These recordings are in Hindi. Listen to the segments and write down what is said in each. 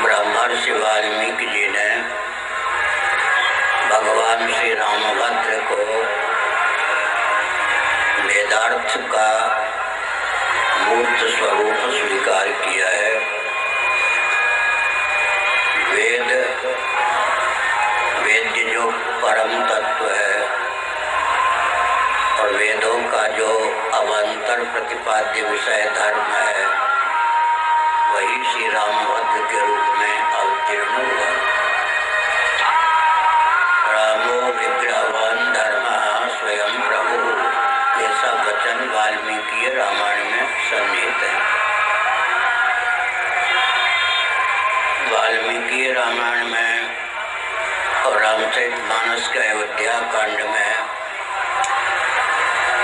ब्रह्मर्षि वाल्मीकि जी ने भगवान श्री रामभद्र को वेदार्थ का मूर्त स्वरूप स्वीकार किया है। वेद्य जो परम तत्व है और वेदों का जो अवान्तर प्रतिपाद्य विषय धर्म है, वही श्री रामभद्र के रूप में अवतीर्ण हुआ। रामो विग्रहवान धर्मः स्वयं प्रभु, ये सब वचन वाल्मीकि रामायण में सन्निहित है। वाल्मीकि रामायण में और रामचरितमानस के अयोध्या कांड में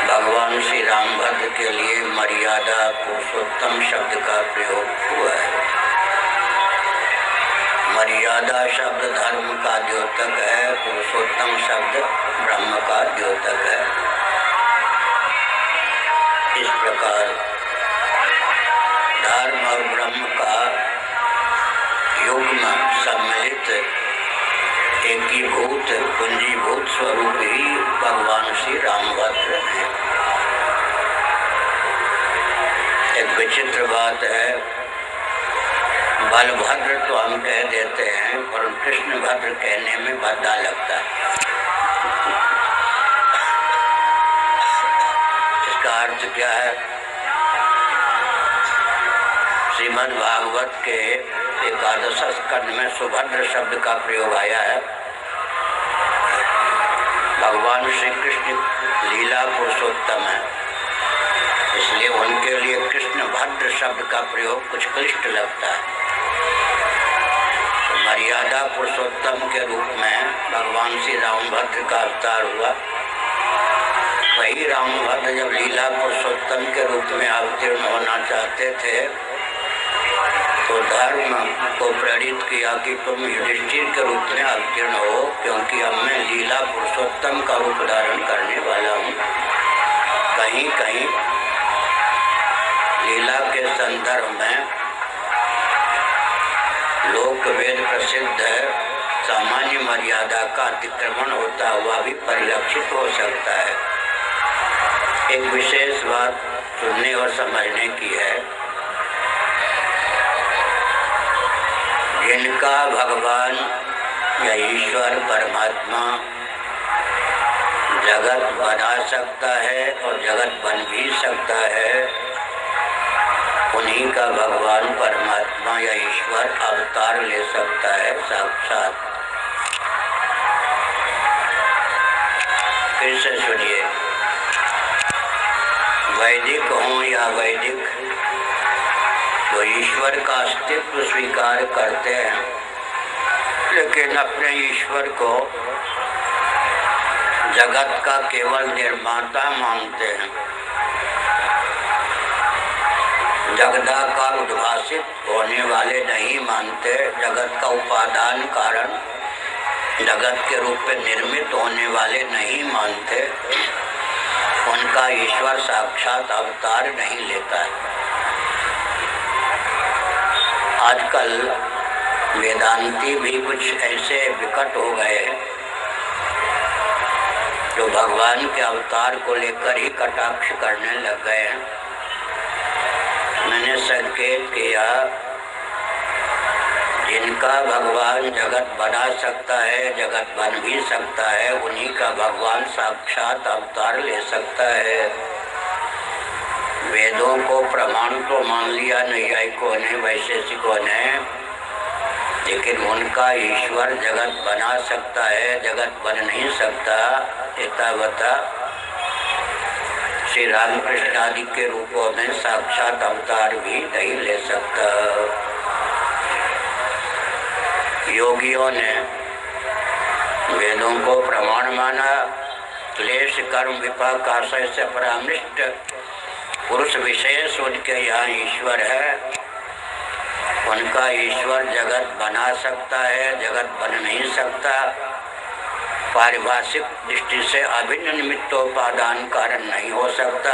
भगवान श्री रामभद्र के लिए मर्यादा पुरुषोत्तम शब्द का प्रयोग हुआ है। मर्यादा शब्द धर्म का द्योतक है, पुरुषोत्तम शब्द ब्रह्म का द्योतक है। इस प्रकार धर्म और ब्रह्म का युग्म सम्मिलित एकीभूत पुंजीभूत स्वरूप ही भगवान श्री रामभद्र हैं। एक विचित्र बात है, बलभद्र तो हम कह देते हैं, पर कृष्ण भद्र कहने में भद्दा लगता है। इसका अर्थ क्या है? श्रीमद् भागवत के एकादश स्कंद में सुभद्र शब्द का प्रयोग आया है। भगवान श्री कृष्ण लीला पुरुषोत्तम है, इसलिए उनके लिए कृष्ण भद्र शब्द का प्रयोग कुछ क्लिष्ट लगता है। तो मर्यादा पुरुषोत्तम के रूप में भगवान श्री रामभद्र का अवतार हुआ। वही रामभद्र जब लीला पुरुषोत्तम के रूप में अवतीर्ण होना चाहते थे तो धर्म को प्रेरित किया कि तुम युधिष्ठिर के रूप में अवतीर्ण हो, क्योंकि अब मैं लीला पुरुषोत्तम का रूप धारण करने वाला हूँ। कहीं कहीं लीला के संदर्भ में लोक वेद प्रसिद्ध है, सामान्य मर्यादा का अतिक्रमण होता हुआ भी परिलक्षित हो सकता है। एक विशेष बात सुनने और समझने की है, जिनका भगवान या ईश्वर परमात्मा जगत बना सकता है और जगत बन भी सकता है, उन्हीं का भगवान परमात्मा या ईश्वर अवतार ले सकता है साक्षात। फिर से सुनिए, वैदिक हों या वैदिक, वो ईश्वर का अस्तित्व स्वीकार करते हैं, लेकिन अपने ईश्वर को जगत का केवल निर्माता मानते हैं। जगदाकार उद्भासित होने वाले नहीं मानते, जगत का उपादान कारण जगत के रूप में निर्मित होने वाले नहीं मानते। उनका ईश्वर साक्षात अवतार नहीं लेता है। आजकल वेदांती भी कुछ ऐसे विकट हो गए हैं जो भगवान के अवतार को लेकर ही कटाक्ष करने लग गए हैं। मैंने संकेत किया, जिनका भगवान जगत बना सकता है, जगत बन भी सकता है, उन्हीं का भगवान साक्षात अवतार ले सकता है। वेदों को प्रमाण तो मान लिया नैयायिकों ने, वैशेषिकों ने, लेकिन उनका ईश्वर जगत बना सकता है, जगत बन नहीं सकता, एतावता श्री रामकृष्ण आदि के रूपों में साक्षात अवतार भी नहीं ले सकता। योगियों ने वेदों को प्रमाण माना, क्लेश कर्म विपाक आशय से परामृष्ट पुरुष विशेष उनके यहाँ ईश्वर है। उनका ईश्वर जगत बना सकता है, जगत बन नहीं सकता। पारिभाषिक दृष्टि से अभिन्न निमित्तोपादान कारण नहीं हो सकता।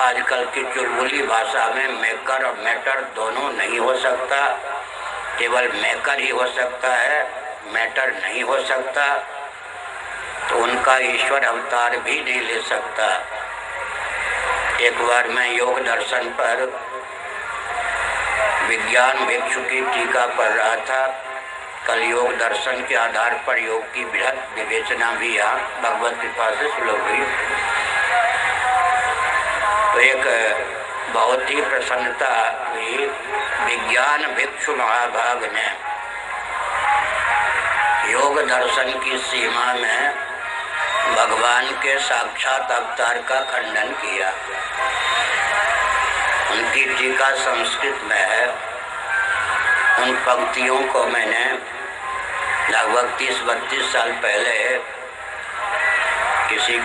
आजकल की चुलबुली भाषा में मेकर और मैटर दोनों नहीं हो सकता। केवल मेकर ही हो सकता है, मैटर नहीं हो सकता, तो उनका ईश्वर अवतार भी नहीं ले सकता। एक बार मैं योग दर्शन पर विज्ञान भिक्षु की टीका पढ़ रहा था। कल योग दर्शन के आधार पर योग की बृहद विवेचना भी यहाँ भगवत कृपा से सुलभ हुई। तो एक बहुत ही प्रसन्नता हुई। विज्ञान भिक्षु महाभाग ने योग दर्शन की सीमा में भगवान के साक्षात अवतार का खंडन किया। उनकी टीका संस्कृत में है। उन पंक्तियों को मैंने लगभग 30-32 साल पहले किसी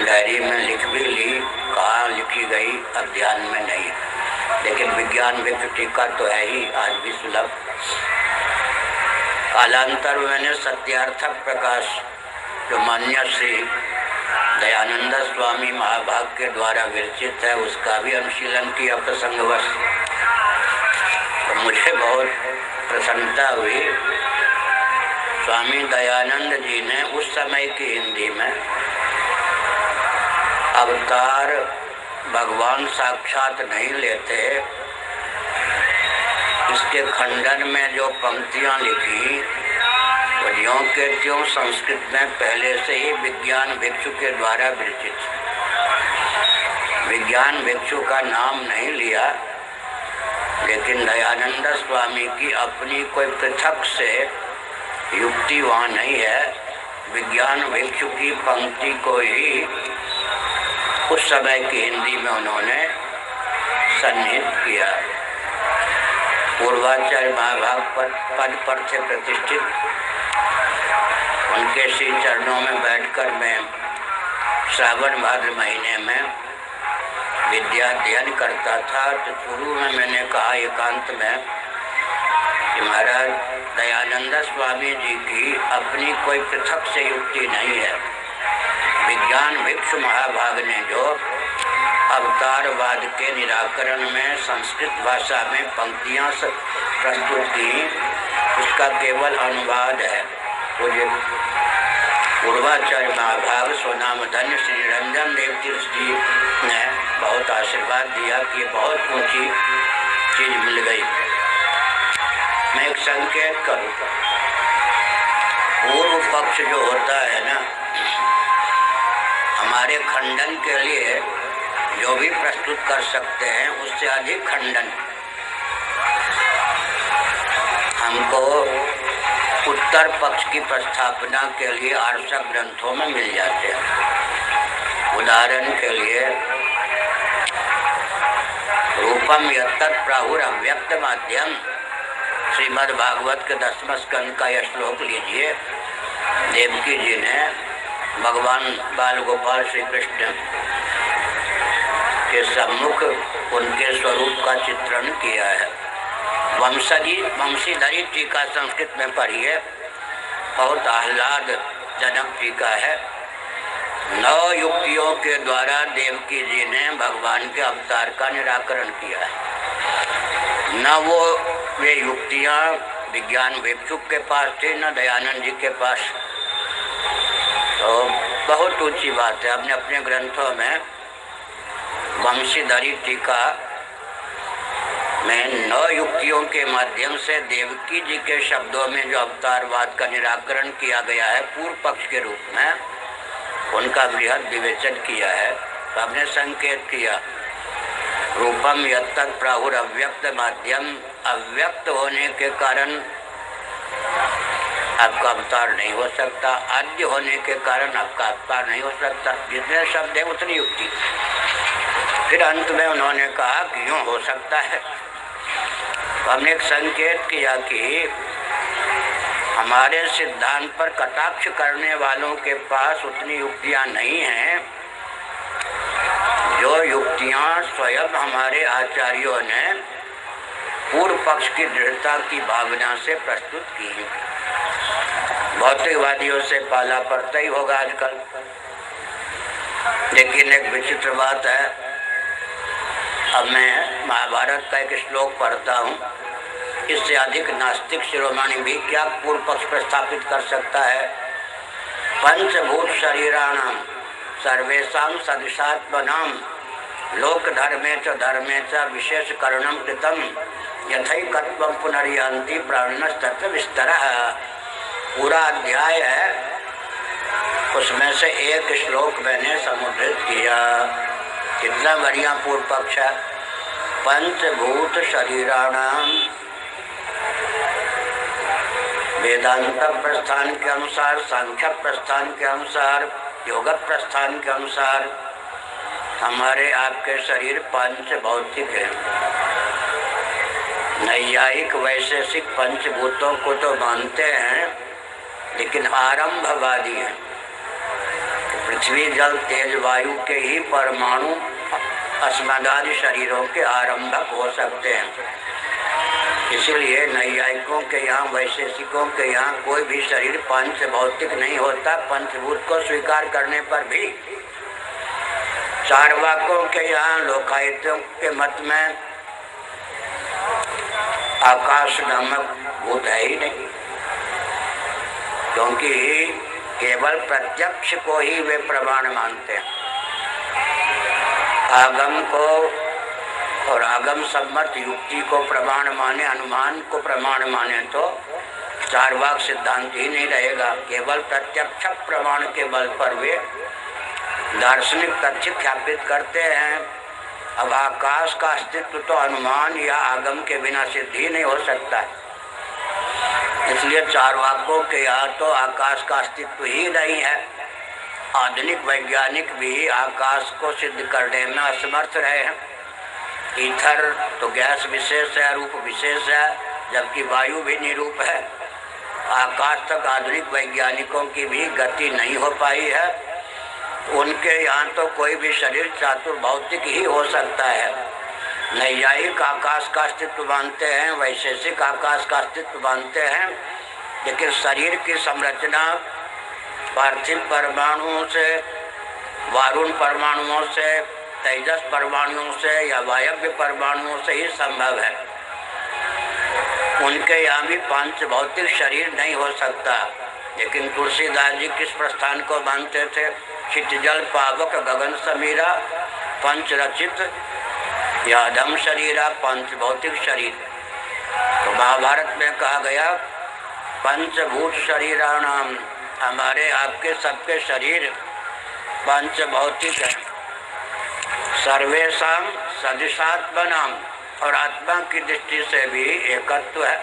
डायरी में लिख भी ली। कहाँ लिखी गई अब ध्यान में नहीं, लेकिन विज्ञान भिक्षु टीका तो है ही, आज भी सुलभ। कालांतर में मैंने सत्यार्थक प्रकाश जो मान्य श्री दयानंद स्वामी महाभाग के द्वारा विरचित है, उसका भी अनुशीलन किया प्रसंगवश। तो मुझे बहुत प्रसन्नता हुई। स्वामी दयानंद जी ने उस समय की हिंदी में अवतार भगवान साक्षात नहीं लेते, इसके खंडन में जो पंक्तियां लिखी वो ज्यों के त्यों संस्कृत में पहले से ही विज्ञान भिक्षु के द्वारा विरचित। विज्ञान भिक्षु का नाम नहीं लिया, लेकिन दयानंद स्वामी की अपनी कोई पृथक से युक्ति वहाँ नहीं है। विज्ञान भिक्षु की पंक्ति को ही उस समय की हिंदी में उन्होंने सन्निहित किया। पूर्वाचार्य महाभाग पद पर थे प्रतिष्ठित। उनके श्री चरणों में बैठकर मैं श्रावण भाद्र महीने में विद्या अध्ययन करता था। तो शुरू में मैंने कहा एकांत में कि महाराज दयानंद स्वामी जी की अपनी कोई पृथक से युक्ति नहीं है। विज्ञान भिक्षु महाभाग ने जो अवतारवाद के निराकरण में संस्कृत भाषा में पंक्तियां प्रस्तुत की, उसका केवल अनुवाद है। मुझे पूर्वाचार्य महाभाग स्वनाम धन्य श्री निरंजन देव तीर्थ जी ने बहुत आशीर्वाद दिया कि बहुत ऊंची चीज मिल गई। मैं एक संकेत करूँ, पूर्व पक्ष जो होता है ना, हमारे खंडन के लिए जो भी प्रस्तुत कर सकते हैं उससे अधिक खंडन हमको उत्तर पक्ष की प्रस्थापना के लिए आर्षक ग्रंथों में मिल जाते हैं। उदाहरण के लिए रूपम यत्तत् प्राहुर अव्यक्त माध्यम, श्रीमद् भागवत के 10वें स्कंद का यह श्लोक लीजिए। देवकी जी ने भगवान बाल गोपाल श्री कृष्ण के सम्मुख उनके स्वरूप का चित्रण किया है। वंशीधरी टीका संस्कृत में पढ़िए, बहुत आह्लाद जनक टीका है। 9 युक्तियों के द्वारा देवकी जी ने भगवान के अवतार का निराकरण किया है। न वे युक्तियाँ विज्ञान भिक्षुक के पास थी, न दयानंद जी के पास। तो बहुत ऊंची बात है। हमने अपने ग्रंथों में वंशीधरी टीका में 9 युक्तियों के माध्यम से देवकी जी के शब्दों में जो अवतारवाद का निराकरण किया गया है पूर्व पक्ष के रूप में, उनका बृहद विवेचन किया है। तो हमने संकेत किया रूपम यत्तत् प्राहुर अव्यक्त माध्यम, अव्यक्त होने के कारण आपका अवतार नहीं हो सकता, आद्य होने के कारण आपका अवतार नहीं हो सकता। जितने शब्द है उतनी युक्ति। फिर अंत में उन्होंने कहा कि यूँ हो सकता है। तो हमने एक संकेत किया कि हमारे सिद्धांत पर कटाक्ष करने वालों के पास उतनी युक्तियाँ नहीं हैं जो युक्तियाँ स्वयं हमारे आचार्यों ने पूर्व पक्ष की दृढ़ता की भावना से प्रस्तुत की। भौतिकवादियों से पाला पड़ता ही होगा आजकल। लेकिन एक विचित्र बात है, अब मैं महाभारत का एक श्लोक पढ़ता हूँ इससे अधिक नास्तिक शिरोमणि भी क्या पूर्व पक्ष प्रस्थापित कर सकता है? पंचभूत शरीराणाम सर्वेषां सदृशात्मनां लोक धर्मे च विशेष करणम कृतम यथैकत्वं पुनर्यान्ति प्राणिनस्तत्र विस्तरः। पूरा अध्याय है, उसमें से एक श्लोक मैंने समुद्रित किया। कितना बढ़िया पूर्व पक्ष है। पंचभूत शरीराणाम वेदांत प्रस्थान के अनुसार, सांख्य प्रस्थान के अनुसार, योग प्रस्थान के अनुसार हमारे आपके शरीर पंच भौतिक है। नैयायिक वैशेषिक पंचभूतों को तो मानते हैं, लेकिन आरंभवादी हैं। पृथ्वी जल तेज वायु के ही परमाणु अस्मदादि शरीरों के आरंभक हो सकते हैं। इसलिए नैयायिकों के यहाँ, वैशेषिकों के यहाँ कोई भी शरीर पंच भौतिक नहीं होता। पंचभूत को स्वीकार करने पर भी चार्वाकों के यहाँ, लोकायतों के मत में आकाश नामक भूत है ही नहीं, क्योंकि केवल प्रत्यक्ष को ही वे प्रमाण मानते हैं। आगम को और आगम सम्मत युक्ति को प्रमाण माने, अनुमान को प्रमाण माने तो चार्वाक सिद्धांत ही नहीं रहेगा। केवल प्रत्यक्ष प्रमाण के बल पर वे दार्शनिक तथ्य ख्यापित करते हैं। अब आकाश का अस्तित्व तो अनुमान या आगम के बिना सिद्ध ही नहीं हो सकता है। इसलिए चार्वाकों के यहाँ तो आकाश का अस्तित्व ही नहीं है। आधुनिक वैज्ञानिक भी आकाश को सिद्ध करने में असमर्थ रहे हैं। ईथर तो गैस विशेष है, रूप विशेष है, जबकि वायु भी निरूप है। आकाश तक आधुनिक वैज्ञानिकों की भी गति नहीं हो पाई है। उनके यहाँ तो कोई भी शरीर चातुर्भौतिक ही हो सकता है। नैयायिक आकाश का अस्तित्व मानते हैं, वैशेषिक आकाश का अस्तित्व मानते हैं, लेकिन शरीर की संरचना पार्थिव परमाणुओं से, वारुण परमाणुओं से, तेजस परमाणुओं से या वायव्य परमाणुओं से ही संभव है। उनके यहाँ भी पंच भौतिक शरीर नहीं हो सकता। लेकिन तुलसीदास जी किस प्रस्थान को मानते थे? क्षितिजल पावक गगन समीरा पंच रचित यादम शरीरा, पंच भौतिक शरीर। तो महाभारत में कहा गया पंचभूत शरीराणाम, हमारे आपके सबके शरीर पंच भौतिक है। सर्वेषां सदृशात्मनाम, और आत्मा की दृष्टि से भी एकत्व है।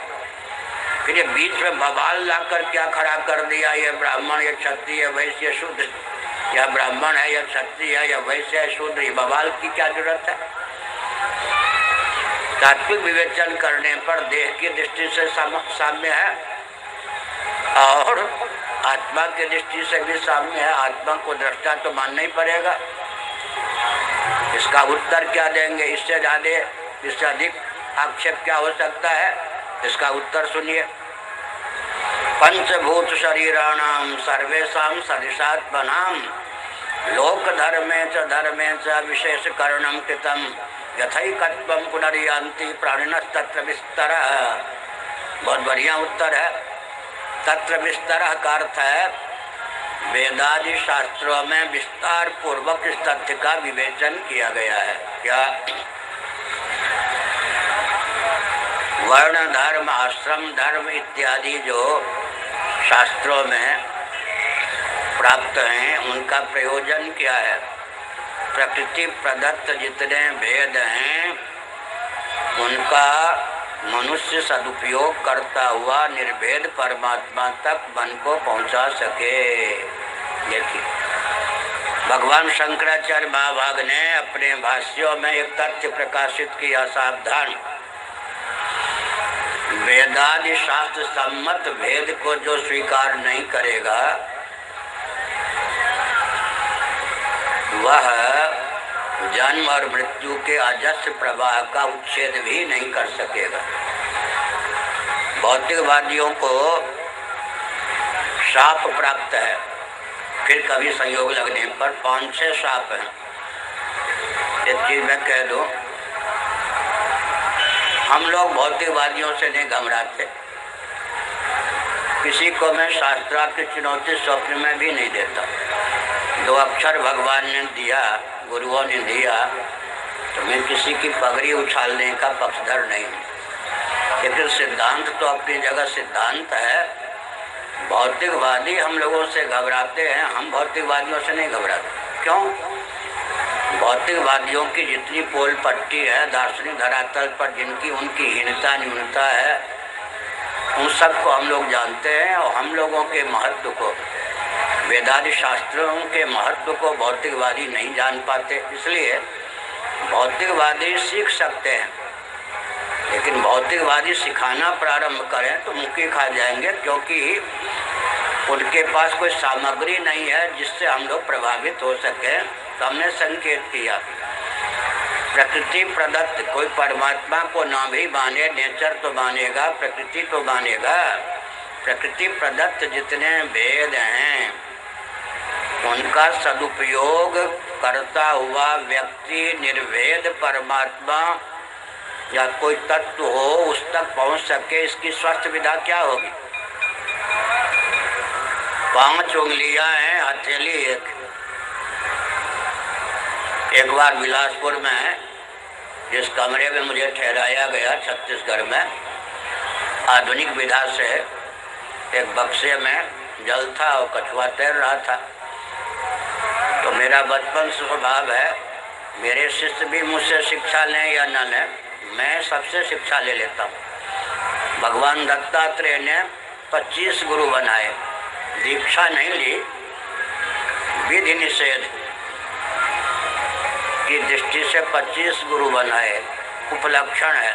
फिर ये बीच में बवाल लाकर क्या खड़ा कर दिया? ये ब्राह्मण, ये क्षत्रिय, ये वैश्य, शूद्र, या ब्राह्मण है, या क्षत्रिय है, या वैश्य है, शूद्र, ये बवाल की क्या जरूरत है? तात्विक विवेचन करने पर देह की दृष्टि से साम्य है और आत्मा की दृष्टि से भी साम्य है। आत्मा को दृष्टा तो मानना ही पड़ेगा। इसका उत्तर क्या देंगे? इससे ज्यादा, इससे अधिक आक्षेप क्या हो सकता है? इसका उत्तर सुनिए। पंचभूत शरीराणाम सर्वेषां सदृशात्मनां लोक धर्मे च विशेष करणम कृतम यथैकत्वं पुनर्यान्ति प्राणिनस्तत्र विस्तरः। बहुत बढ़िया उत्तर है। तत्र विस्तरः का अर्थ है वेदादि शास्त्रों में विस्तार पूर्वक इस तथ्य का विवेचन किया गया है। क्या? वर्ण धर्म, आश्रम धर्म इत्यादि जो शास्त्रों में प्राप्त हैं, उनका प्रयोजन क्या है? प्रकृति प्रदत्त जितने भेद हैं उनका मनुष्य सदुपयोग करता हुआ निर्भेद परमात्मा तक मन को पहुंचा सके। देखिए, भगवान शंकराचार्य महाभाग ने अपने भाष्यों में एक तथ्य प्रकाशित किया, सावधान। वेदादि शास्त्र सम्मत भेद को जो स्वीकार नहीं करेगा वह जन्म और मृत्यु के अजस्र प्रवाह का उच्छेद भी नहीं कर सकेगा। भौतिकवादियों को शाप प्राप्त है, फिर कभी संयोग लगने पर 5-6 शाप हैं। एक चीज मैं कह दूं, हम लोग भौतिकवादियों से नहीं घबराते। किसी को मैं शास्त्रार्थ की चुनौती स्वप्न में भी नहीं देता। 2 अक्षर भगवान ने दिया, गुरुओं ने दिया, तो मैं किसी की पगड़ी उछालने का पक्षधर नहीं। लेकिन सिद्धांत तो अपनी जगह सिद्धांत है। भौतिकवादी हम लोगों से घबराते हैं, हम भौतिकवादियों से नहीं घबराते। क्यों? भौतिकवादियों की जितनी पोल पट्टी है दार्शनिक धरातल पर, जिनकी उनकी हीनता न्यूनता है, उन सबको हम लोग जानते हैं। और हम लोगों के महत्व को, वेदांत शास्त्रों के महत्व को भौतिकवादी नहीं जान पाते। इसलिए भौतिकवादी सीख सकते हैं, लेकिन भौतिकवादी सिखाना प्रारंभ करें तो मुक्की खा जाएंगे, क्योंकि उनके पास कोई सामग्री नहीं है जिससे हम लोग प्रभावित हो सकें। तो हमने संकेत किया, प्रकृति प्रदत्त, कोई परमात्मा को ना भी माने, नेचर तो मानेगा, प्रकृति तो मानेगा। प्रकृति प्रदत्त जितने भेद हैं उनका सदुपयोग करता हुआ व्यक्ति निर्भेद परमात्मा या कोई तत्व हो उस तक पहुंच सके, इसकी स्वस्थ विधा क्या होगी? 5 उंगलियां हैं, हथेली एक। एक बार बिलासपुर में जिस कमरे में मुझे ठहराया गया छत्तीसगढ़ में, आधुनिक विधा से एक बक्से में जल था और कछुआ तैर रहा था। तो मेरा बचपन से स्वभाव है, मेरे शिष्य भी मुझसे शिक्षा लें या न लें, मैं सबसे शिक्षा ले लेता हूँ। भगवान दत्तात्रेय ने 25 गुरु बनाए, दीक्षा नहीं ली, विधि निषेध की दृष्टि से 25 गुरु बनाए। उपलक्षण है,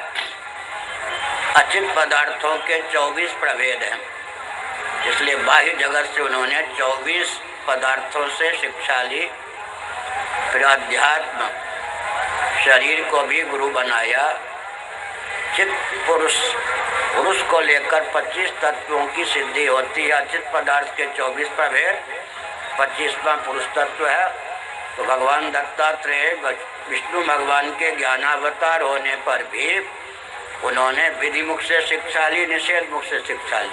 अचित पदार्थों के 24 प्रभेद हैं, इसलिए बाह्य जगत से उन्होंने 24 पदार्थों से शिक्षा ली। फिर अध्यात्म शरीर को भी गुरु बनाया। चित्त पुरुष, पुरुष को लेकर 25 तत्वों की सिद्धि होती है। अचित पदार्थ के 24 प्रभेद, 25वां पुरुष तत्व है। तो भगवान दत्तात्रेय विष्णु भगवान के ज्ञानावतार होने पर भी उन्होंने विधि मुख से शिक्षा ली, निषेध मुख से शिक्षा ली।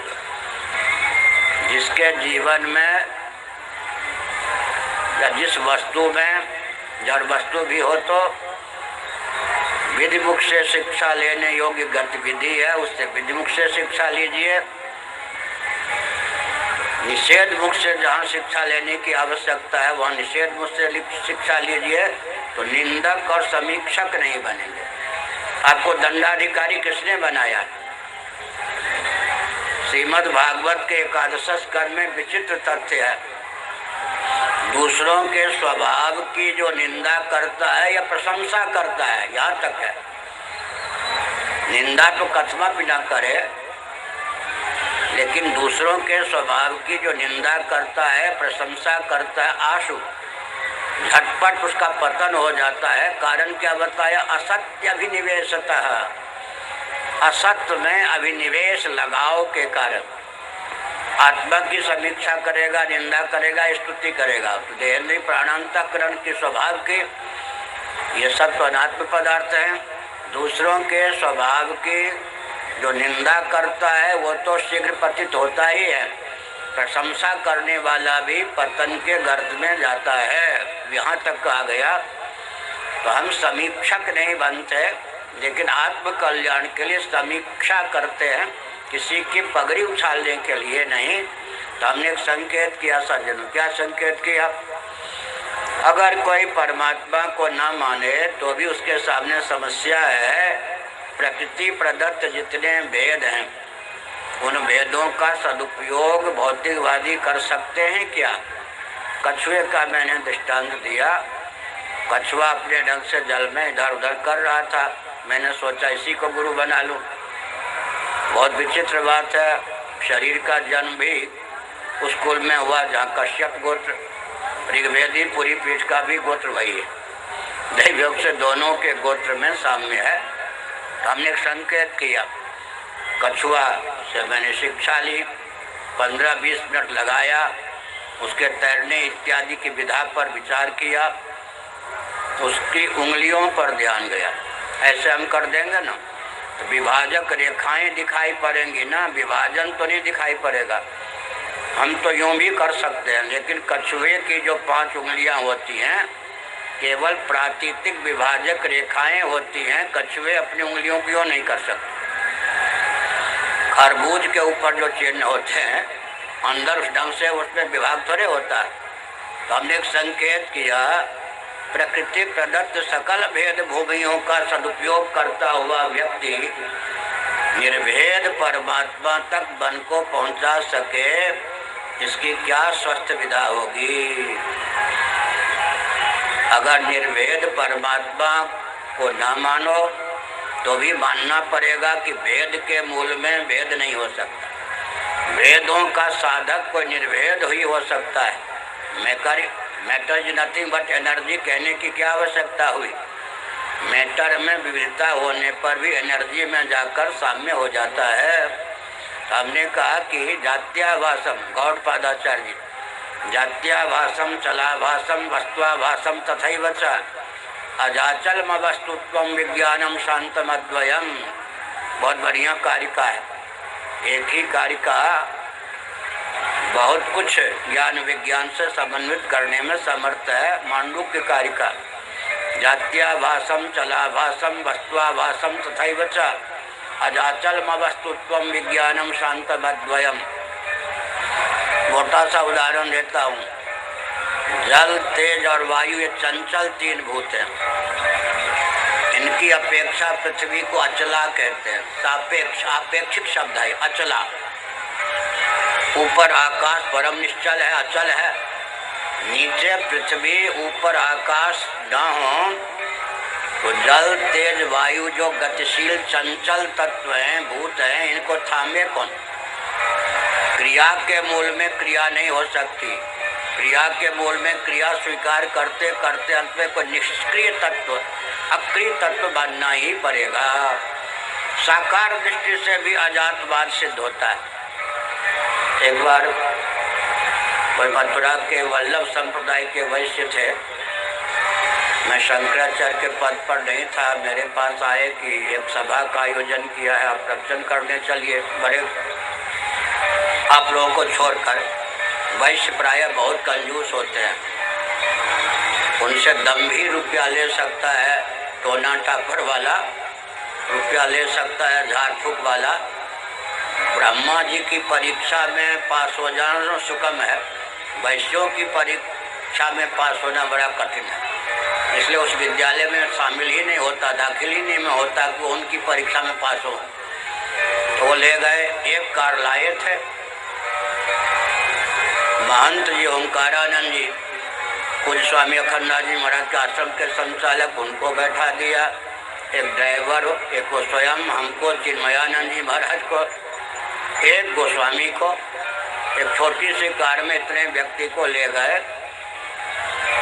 जिसके जीवन में या जिस वस्तु में, जड़ वस्तु भी हो तो विधि मुख से शिक्षा लेने योग्य गतिविधि है, उससे विधि मुख से शिक्षा लीजिए। निषेध मुख से जहाँ शिक्षा लेने की आवश्यकता है वहाँ निषेध मुख से शिक्षा लीजिए, तो निंदक और समीक्षक नहीं बनेंगे। आपको दंडाधिकारी किसने बनाया? श्रीमद् भागवत के 11 स्कंध में विचित्र तथ्य है, दूसरों के स्वभाव की जो निंदा करता है या प्रशंसा करता है, यहाँ तक है। निंदा तो कथमा भी ना करे, लेकिन दूसरों के स्वभाव की जो निंदा करता है, प्रशंसा करता है, आशु झटपट उसका पतन हो जाता है। कारण क्या बताया? असत्य अभिनिवेशतः, असत्य में अभिनिवेश लगाव के कारण। आत्मा की समीक्षा करेगा, निंदा करेगा, स्तुति करेगा, तो देहेंद्रीय प्राणांतकरण के स्वभाव के ये सब तो अनात्म पदार्थ हैं। दूसरों के स्वभाव की जो निंदा करता है वो तो शीघ्र पतित होता ही है, प्रशंसा करने वाला भी पतन के गर्त में जाता है। यहाँ तक कहा गया। तो हम समीक्षक नहीं बनते, लेकिन आत्म कल्याण के लिए समीक्षा करते हैं, किसी की पगड़ी उछालने के लिए नहीं। तो हमने एक संकेत किया सज्जनों। क्या संकेत किया? अगर कोई परमात्मा को न माने तो भी उसके सामने समस्या है। प्रकृति प्रदत्त जितने भेद हैं उन भेदों का सदुपयोग भौतिकवादी कर सकते हैं क्या? कछुए का मैंने दृष्टांत दिया। कछुआ अपने ढंग से जल में इधर उधर कर रहा था, मैंने सोचा इसी को गुरु बना लूं। बहुत विचित्र बात है, शरीर का जन्म भी उस कुल में हुआ जहाँ कश्यप गोत्र, ऋग्वेदी पूरी पीठ का भी गोत्र वही है। दैवयोग से दोनों के गोत्र में साम्य है। हमने संकेत किया, कछुआ से मैंने शिक्षा ली, 15-20 मिनट लगाया, उसके तैरने इत्यादि की विधा पर विचार किया, उसकी उंगलियों पर ध्यान गया। ऐसे हम कर देंगे ना, तो विभाजक रेखाएं दिखाई पड़ेंगी ना, विभाजन तो नहीं दिखाई पड़ेगा। हम तो यूं भी कर सकते हैं, लेकिन कछुए की जो 5 उंगलियां होती हैं केवल प्रातीतिक विभाजक रेखाएं होती हैं, कछुए अपनी उंगलियों की नहीं कर सकते। खरबूज के ऊपर जो चिन्ह होते हैं अंदर उस ढंग से उसमें विभाग थोड़े होता है। तो हमने एक संकेत किया, प्रकृति प्रदत्त सकल भेद भूमियों का सदुपयोग करता हुआ व्यक्ति निर्भेद परमात्मा तक मन को पहुंचा सके, इसकी क्या स्वस्थ विधा होगी। अगर निर्भेद परमात्मा को न मानो तो भी मानना पड़ेगा कि भेद के मूल में भेद नहीं हो सकता। भेदों का साधक कोई निर्भेद ही हो सकता है। Matter is nothing but energy कहने की क्या आवश्यकता हुई। मैटर में विविधता होने पर भी एनर्जी में जाकर साम्य हो जाता है। हमने कहा कि जात्याभासम, गौड़पादाचार्य जी, जात्याभासम चलाभासम वस्तुभासम तथैव च अजाचलम वस्तुत्वम विज्ञानम शांतम अद्वयम। बहुत बढ़िया कारिका है। एक ही कारिका बहुत कुछ ज्ञान विज्ञान से समन्वित करने में समर्थ है। मांडुक्य कारिका, जात्याभासम चलाभासम वस्तुभासम तथैव च अजाचलम वस्तुत्वम विज्ञानम शांतम अद्वयम। मोटा सा उदाहरण देता हूँ। जल, तेज और वायु ये चंचल 3 भूत हैं। इनकी अपेक्षा पृथ्वी को अचला कहते हैं। सापेक्ष, आपेक्षिक शब्द है अचला। ऊपर आकाश परम निश्चल है, अचल है। नीचे पृथ्वी, ऊपर आकाश न हो तो जल, तेज, वायु जो गतिशील चंचल तत्व हैं, भूत हैं, इनको थामे कौन। क्रिया के मूल में क्रिया नहीं हो सकती। क्रिया के मूल में क्रिया स्वीकार करते करते अंत में कोई निष्क्रिय तत्व, अक्रिय तत्व बनना ही पड़ेगा। साकार दृष्टि से भी अजातवाद सिद्ध होता है। एक बार कोई मथुरा के वल्लभ संप्रदाय के वैश्य थे। मैं शंकराचार्य के पद पर नहीं था। मेरे पास आए कि एक सभा का आयोजन किया है, आप प्रवचन करने चलिए। बड़े आप लोगों को छोड़कर वैश्य प्राय बहुत कंजूस होते हैं। उनसे दम भी रुपया ले सकता है, टोना टापर वाला रुपया ले सकता है, झाड़ फूक वाला। ब्रह्मा जी की परीक्षा में पास हो जाना सुगम है, वैश्यों की परीक्षा में पास होना बड़ा कठिन है। इसलिए उस विद्यालय में शामिल ही नहीं होता, दाखिल ही नहीं में होता कि वो उनकी परीक्षा में पास हो। तो वो ले गए, एक कार लाए थे। महंत जी ओंकारानंद जी, कुछ स्वामी अखंडदास जी महाराज के आश्रम के संचालक, उनको बैठा दिया। एक ड्राइवर, एक को स्वयं, हमको चिन्मयानंद जी महाराज को, एक गोस्वामी को, एक छोटी सी कार में इतने व्यक्ति को ले गए।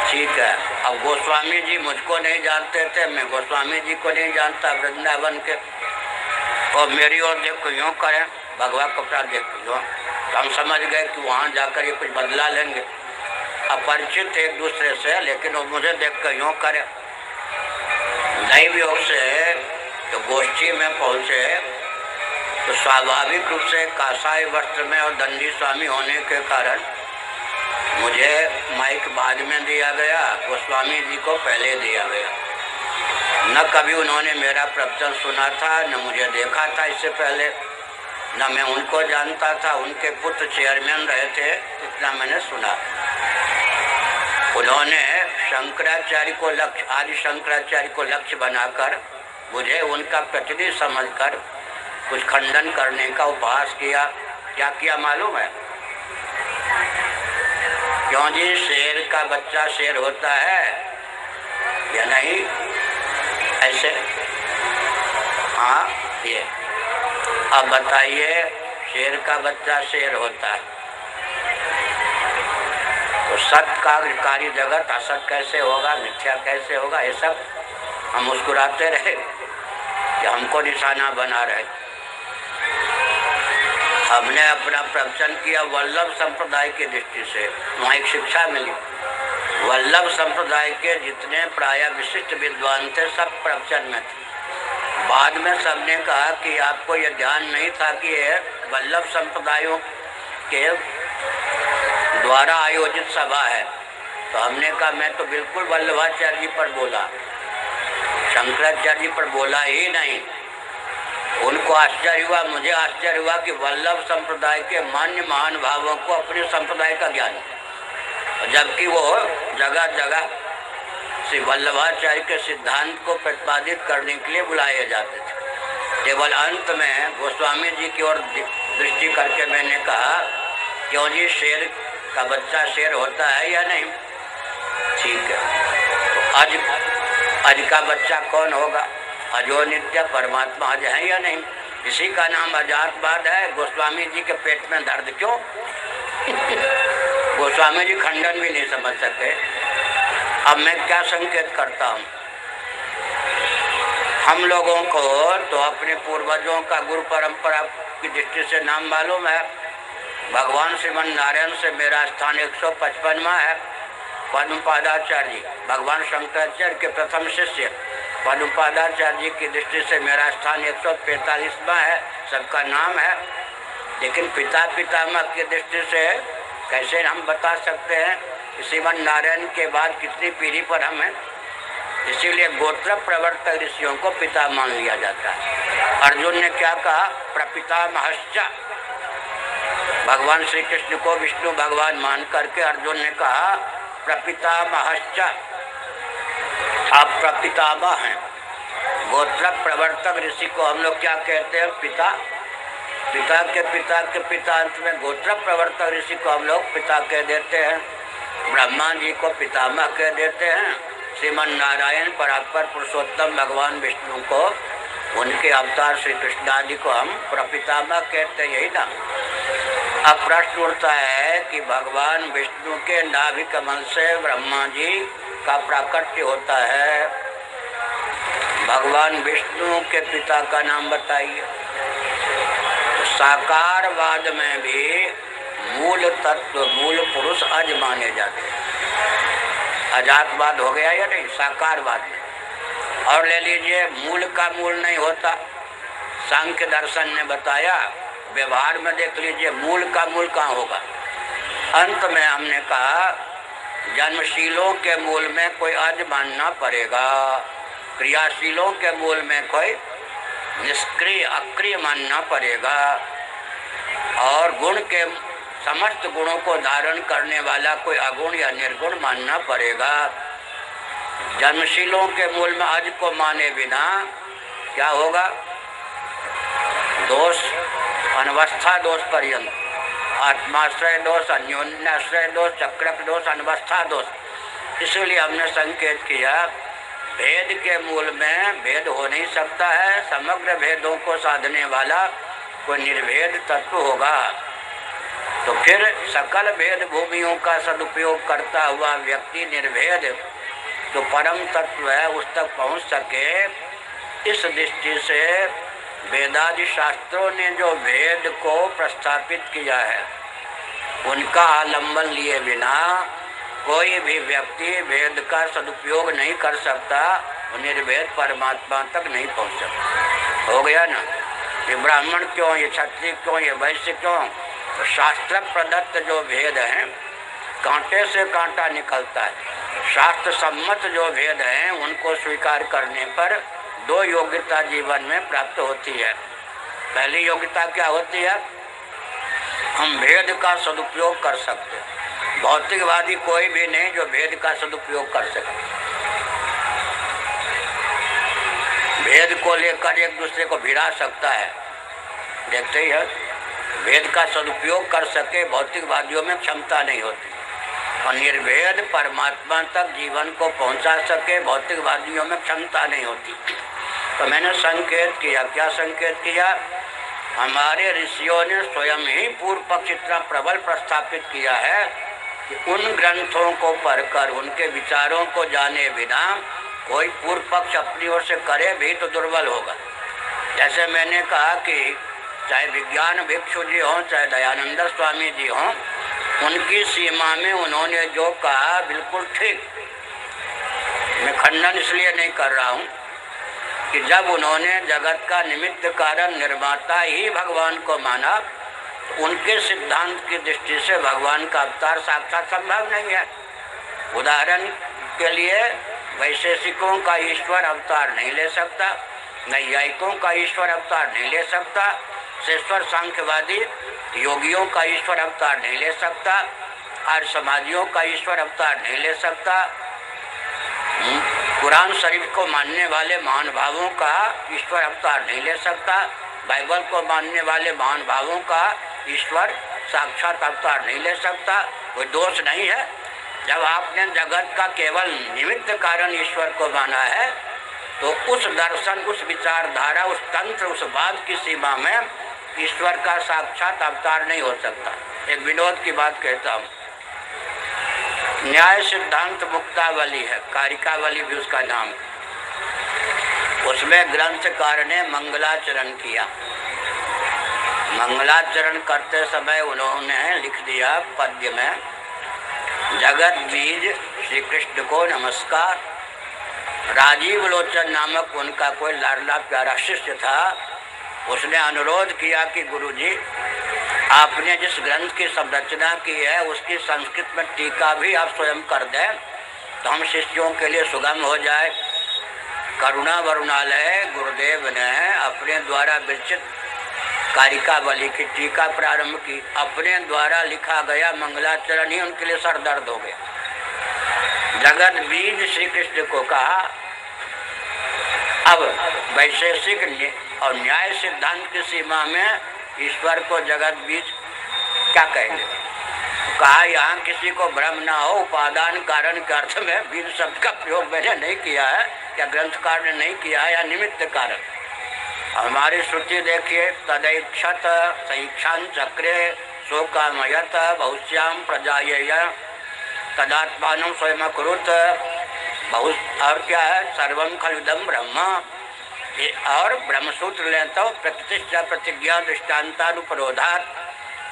ठीक है। अब गोस्वामी जी मुझको नहीं जानते थे, मैं गोस्वामी जी को नहीं जानता वृंदावन के। और मेरी ओर देख को यूँ करें, भगवा कपड़ा देख को यूँ, तो हम समझ गए कि वहाँ जाकर ये कुछ बदला लेंगे। अपरिचित एक दूसरे से, लेकिन वो मुझे देख कर यूँ करें। दैव योग से तो गोष्ठी में पहुँचे तो स्वाभाविक रूप से कासाई वस्त्र में और दंडी स्वामी होने के कारण मुझे माइक बाद में दिया गया, गोस्वामी जी को पहले दिया गया। न कभी उन्होंने मेरा प्रवचन सुना था, न मुझे देखा था इससे पहले, न मैं उनको जानता था। उनके पुत्र चेयरमैन रहे थे, इतना मैंने सुना। उन्होंने शंकराचार्य को लक्ष्य, आदि शंकराचार्य को लक्ष्य बनाकर मुझे उनका प्रतिनिधि समझकर कुछ खंडन करने का उपहास किया। क्या किया मालूम है? क्यों जी, शेर का बच्चा शेर होता है या नहीं? ऐसे हाँ, ये अब बताइए, शेर का बच्चा शेर होता है तो सत्य का कार्य जगत असत कैसे होगा, मिथ्या कैसे होगा? ये सब हम मुस्कुराते रहे कि हमको निशाना बना रहे। हमने अपना प्रवचन किया वल्लभ संप्रदाय की दृष्टि से, वहाँ एक शिक्षा मिली। वल्लभ संप्रदाय के जितने प्राय विशिष्ट विद्वान थे सब प्रवचन में थे। बाद में सबने कहा कि आपको ये ध्यान नहीं था कि ये वल्लभ संप्रदायों के द्वारा आयोजित सभा है। तो हमने कहा मैं तो बिल्कुल वल्लभाचार्य जी पर बोला, शंकराचार्य जी पर बोला ही नहीं। उनको आश्चर्य हुआ, मुझे आश्चर्य हुआ कि वल्लभ संप्रदाय के मान्य महान भावों को अपने संप्रदाय का ज्ञान, जबकि वो जगह जगह श्री वल्लभाचार्य के सिद्धांत को प्रतिपादित करने के लिए बुलाए जाते थे। केवल अंत में गोस्वामी जी की ओर दृष्टि करके मैंने कहा, क्यों जी, शेर का बच्चा शेर होता है या नहीं? ठीक है, तो अज का बच्चा कौन होगा? अजो नित्य परमात्मा अज है या नहीं? इसी का नाम अजातवाद है। गोस्वामी जी के पेट में दर्द क्यों? गोस्वामी जी खंडन भी नहीं समझ सके। अब मैं क्या संकेत करता हूँ, हम लोगों को तो अपने पूर्वजों का गुरु परंपरा की दृष्टि से नाम मालूम है। भगवान श्रीमन नारायण से मेरा स्थान 155वां है। पद्मपादाचार्य जी भगवान शंकराचार्य के प्रथम शिष्य, पद्मपादाचार्य जी की दृष्टि से मेरा स्थान 145वां है। सबका नाम है, लेकिन पिता पितामह की दृष्टि से कैसे हम बता सकते हैं श्रीमन नारायण के बाद कितनी पीढ़ी पर हम हैं? इसीलिए गोत्र प्रवर्तक ऋषियों को पिता मान लिया जाता है। अर्जुन ने क्या कहा? प्रपितामहश्च। भगवान श्री कृष्ण को विष्णु भगवान मान करके अर्जुन ने कहा प्रपितामहश्च, आप प्रपितामह हैं। गोत्र प्रवर्तक ऋषि को हम लोग क्या कहते हैं? पिता। पिता के पिता अंत में गोत्र प्रवर्तक ऋषि को हम लोग पिता कह देते हैं। ब्रह्मा जी को पितामह कह देते हैं। श्रीमन नारायण परात्पर पुरुषोत्तम भगवान विष्णु को, उनके अवतार श्री कृष्णादि को हम प्रपितामह कहते हैं, यही ना। अब प्रश्न उठता है कि भगवान विष्णु के नाभि कमल से ब्रह्मा जी का प्राकट्य होता है, भगवान विष्णु के पिता का नाम बताइए। साकारवाद में भी मूल तत्व, मूल पुरुष अज माने जाते हैं। अजातवाद हो गया या नहीं? साकारवाद में। और ले लीजिए, मूल का मूल नहीं होता, सांख्य दर्शन ने बताया। व्यवहार में देख लीजिए, मूल का मूल कहाँ होगा? अंत में हमने कहा जन्मशीलों के मूल में कोई अज मानना पड़ेगा, क्रियाशीलों के मूल में कोई निष्क्रिय अक्रिय मानना पड़ेगा, और गुण के समस्त गुणों को धारण करने वाला कोई अगुण या निर्गुण मानना पड़ेगा। जन्मशीलों के मूल में अज को माने बिना क्या होगा? दोष, अनवस्था दोष पर्यंत, आत्माश्रय दोष, अन्योन्याश्रय दोष, चक्रक दोष, अनवस्था दोष। इसलिए हमने संकेत किया भेद के मूल में भेद हो नहीं सकता है। समग्र भेदों को साधने वाला कोई निर्भेद तत्व होगा। तो फिर सकल भेद भूमियों का सदुपयोग करता हुआ व्यक्ति निर्भेद जो परम तत्व है उस तक पहुंच सके। इस दृष्टि से वेदादि शास्त्रों ने जो भेद को प्रस्थापित किया है, उनका आलंबन लिए बिना कोई भी व्यक्ति भेद का सदुपयोग नहीं कर सकता, निर्भेद परमात्मा तक नहीं पहुंच सकता। हो गया ना? ये ब्राह्मण क्यों, ये क्षत्रिय क्यों, ये वैश्य क्यों? तो शास्त्र प्रदत्त जो भेद हैं, कांटे से कांटा निकलता है। शास्त्र सम्मत जो भेद हैं उनको स्वीकार करने पर दो योग्यता जीवन में प्राप्त होती है। पहली योग्यता क्या होती है? हम भेद का सदुपयोग कर सकते हैं। भौतिकवादी कोई भी नहीं जो भेद का सदुपयोग कर सके। भेद को लेकर एक दूसरे को भिड़ा सकता है, देखते ही है। भेद का सदुपयोग कर सके भौतिकवादियों में क्षमता नहीं होती, और निर्भेद परमात्मा तक जीवन को पहुंचा सके भौतिकवादियों में क्षमता नहीं होती। तो मैंने संकेत किया, क्या संकेत किया? हमारे ऋषियों ने स्वयं ही पूर्व पक्ष इतना प्रबल प्रस्थापित किया है कि उन ग्रंथों को पढ़कर उनके विचारों को जाने बिना कोई पूर्व पक्ष अपनी ओर से करे भी तो दुर्बल होगा। जैसे मैंने कहा कि चाहे विज्ञान भिक्षु जी हों, चाहे दयानंद स्वामी जी हों, उनकी सीमा में उन्होंने जो कहा बिल्कुल ठीक। मैं खंडन इसलिए नहीं कर रहा हूँ कि जब उन्होंने जगत का निमित्त कारण निर्माता ही भगवान को माना, तो उनके सिद्धांत की दृष्टि से भगवान का अवतार साक्षात संभव नहीं है। उदाहरण के लिए वैशेषिकों का ईश्वर अवतार नहीं ले सकता, नैयायिकों का ईश्वर अवतार नहीं ले सकता, शेश्वर सांख्यवादी योगियों का ईश्वर अवतार नहीं ले सकता, आर्य समाजियों का ईश्वर अवतार नहीं ले सकता, कुरान शरीफ को मानने वाले महानुभावों का ईश्वर अवतार नहीं ले सकता, बाइबल को मानने वाले महानुभावों का ईश्वर साक्षात अवतार नहीं ले सकता। कोई दोष नहीं है। जब आपने जगत का केवल निमित्त कारण ईश्वर को माना है, तो उस दर्शन, उस विचारधारा, उस तंत्र, उस बात की सीमा में ईश्वर का साक्षात अवतार नहीं हो सकता। एक विनोद की बात कहता हूँ। न्याय सिद्धांत मुक्तावली है, कारिकावली भी उसका नाम। उसमें ग्रंथकार ने मंगलाचरण किया। मंगलाचरण करते समय उन्होंने लिख दिया पद्य में, जगत बीज श्री कृष्ण को नमस्कार। राजीव लोचन नामक उनका कोई लाडला प्यारा शिष्य था। उसने अनुरोध किया कि गुरुजी, आपने जिस ग्रंथ की संरचना की है उसकी संस्कृत में टीका भी आप स्वयं कर दें तो हम शिष्यों के लिए सुगम हो जाए। करुणा वरुणालय गुरुदेव ने अपने द्वारा विरचित कारिकावली की टीका प्रारंभ की। अपने द्वारा लिखा गया मंगलाचरण ही उनके लिए सर दर्द हो गया। जगत बीज श्री कृष्ण को कहा। अब वैशेषिक और न्याय सिद्धांत की सीमा में ईश्वर को जगत बीज क्या कहेंगे? कहा यहाँ किसी को भ्रम ना हो, उपादान कारण के अर्थ में बीज शब्द का प्रयोग मैंने नहीं किया है, या ग्रंथकार ने नहीं किया है, या निमित्त कारण। हमारी श्रुति देखिए, तदैक्षत सैक्षान चक्रे शोकामयत बहुश्याम प्रजायेय तदात्मानं स्वयं अकुरुत। बहुत और क्या है, सर्वम खलुदम ब्रह्म। और ब्रह्मसूत्र लें तो प्रतिष्ठा प्रतिज्ञा दृष्टान्तानुपरोधात।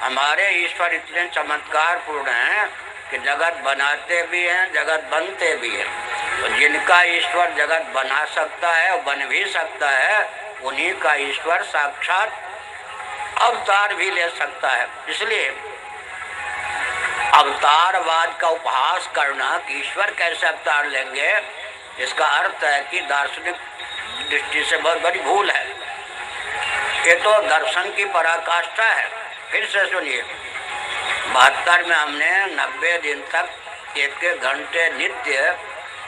हमारे ईश्वर इतने चमत्कार पूर्ण हैं कि जगत बनाते भी हैं, जगत बनते भी हैं। तो जिनका ईश्वर जगत बना सकता है और बन भी सकता है, उन्हीं का ईश्वर साक्षात अवतार भी ले सकता है। इसलिए अवतारवाद का उपहास करना कि ईश्वर कैसे अवतार लेंगे, इसका अर्थ है कि दार्शनिक दृष्टि से बहुत बड़ी भूल है। ये तो दर्शन की पराकाष्ठा है। फिर से सुनिए, 72 में हमने 90 दिन तक 1 घंटे नित्य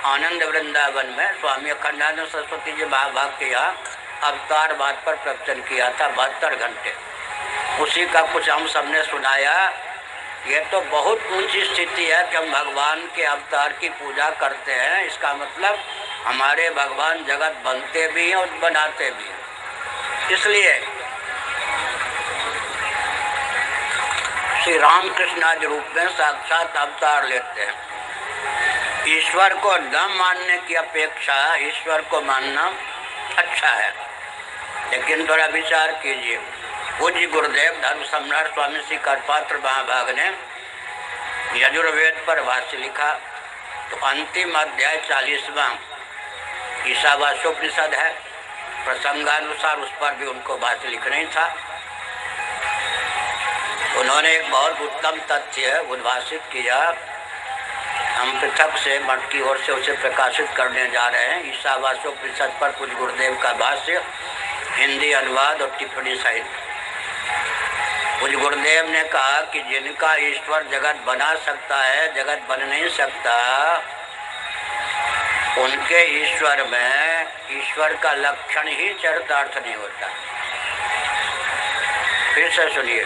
आनंद वृंदावन में स्वामी अखंडानंद सरस्वती जी महाभाग के यहाँ अवतारवाद पर प्रवचन किया था। 72 घंटे उसी का कुछ हम सबने सुनाया। ये तो बहुत ऊंची स्थिति है कि हम भगवान के अवतार की पूजा करते हैं। इसका मतलब हमारे भगवान जगत बनते भी हैं और बनाते भी हैं। इसलिए श्री रामकृष्ण आदि रूप में साक्षात अवतार लेते हैं। ईश्वर को न मानने की अपेक्षा ईश्वर को मानना अच्छा है। लेकिन थोड़ा विचार कीजिए, पूज्य गुरुदेव धर्म सम्राट स्वामी श्री करपात्र महाभाग ने यजुर्वेद पर भाष्य लिखा। तो अंतिम अध्याय 40वां ईशावास्योपनिषद है। प्रसंगानुसार उस पर भी उनको भाष्य लिखना ही था। उन्होंने एक बहुत उत्तम तथ्य उद्भाषित किया। हम पृथक से मठ की ओर से उसे प्रकाशित करने जा रहे हैं। ईशावास्योपनिषद पर पूज्य गुरुदेव का भाष्य, हिंदी अनुवाद और टिप्पणी सहित। पूज्य गुरुदेव ने कहा कि जिनका ईश्वर जगत बना सकता है, जगत बन नहीं सकता, उनके ईश्वर में ईश्वर का लक्षण ही चरितार्थ नहीं होता। फिर से सुनिए,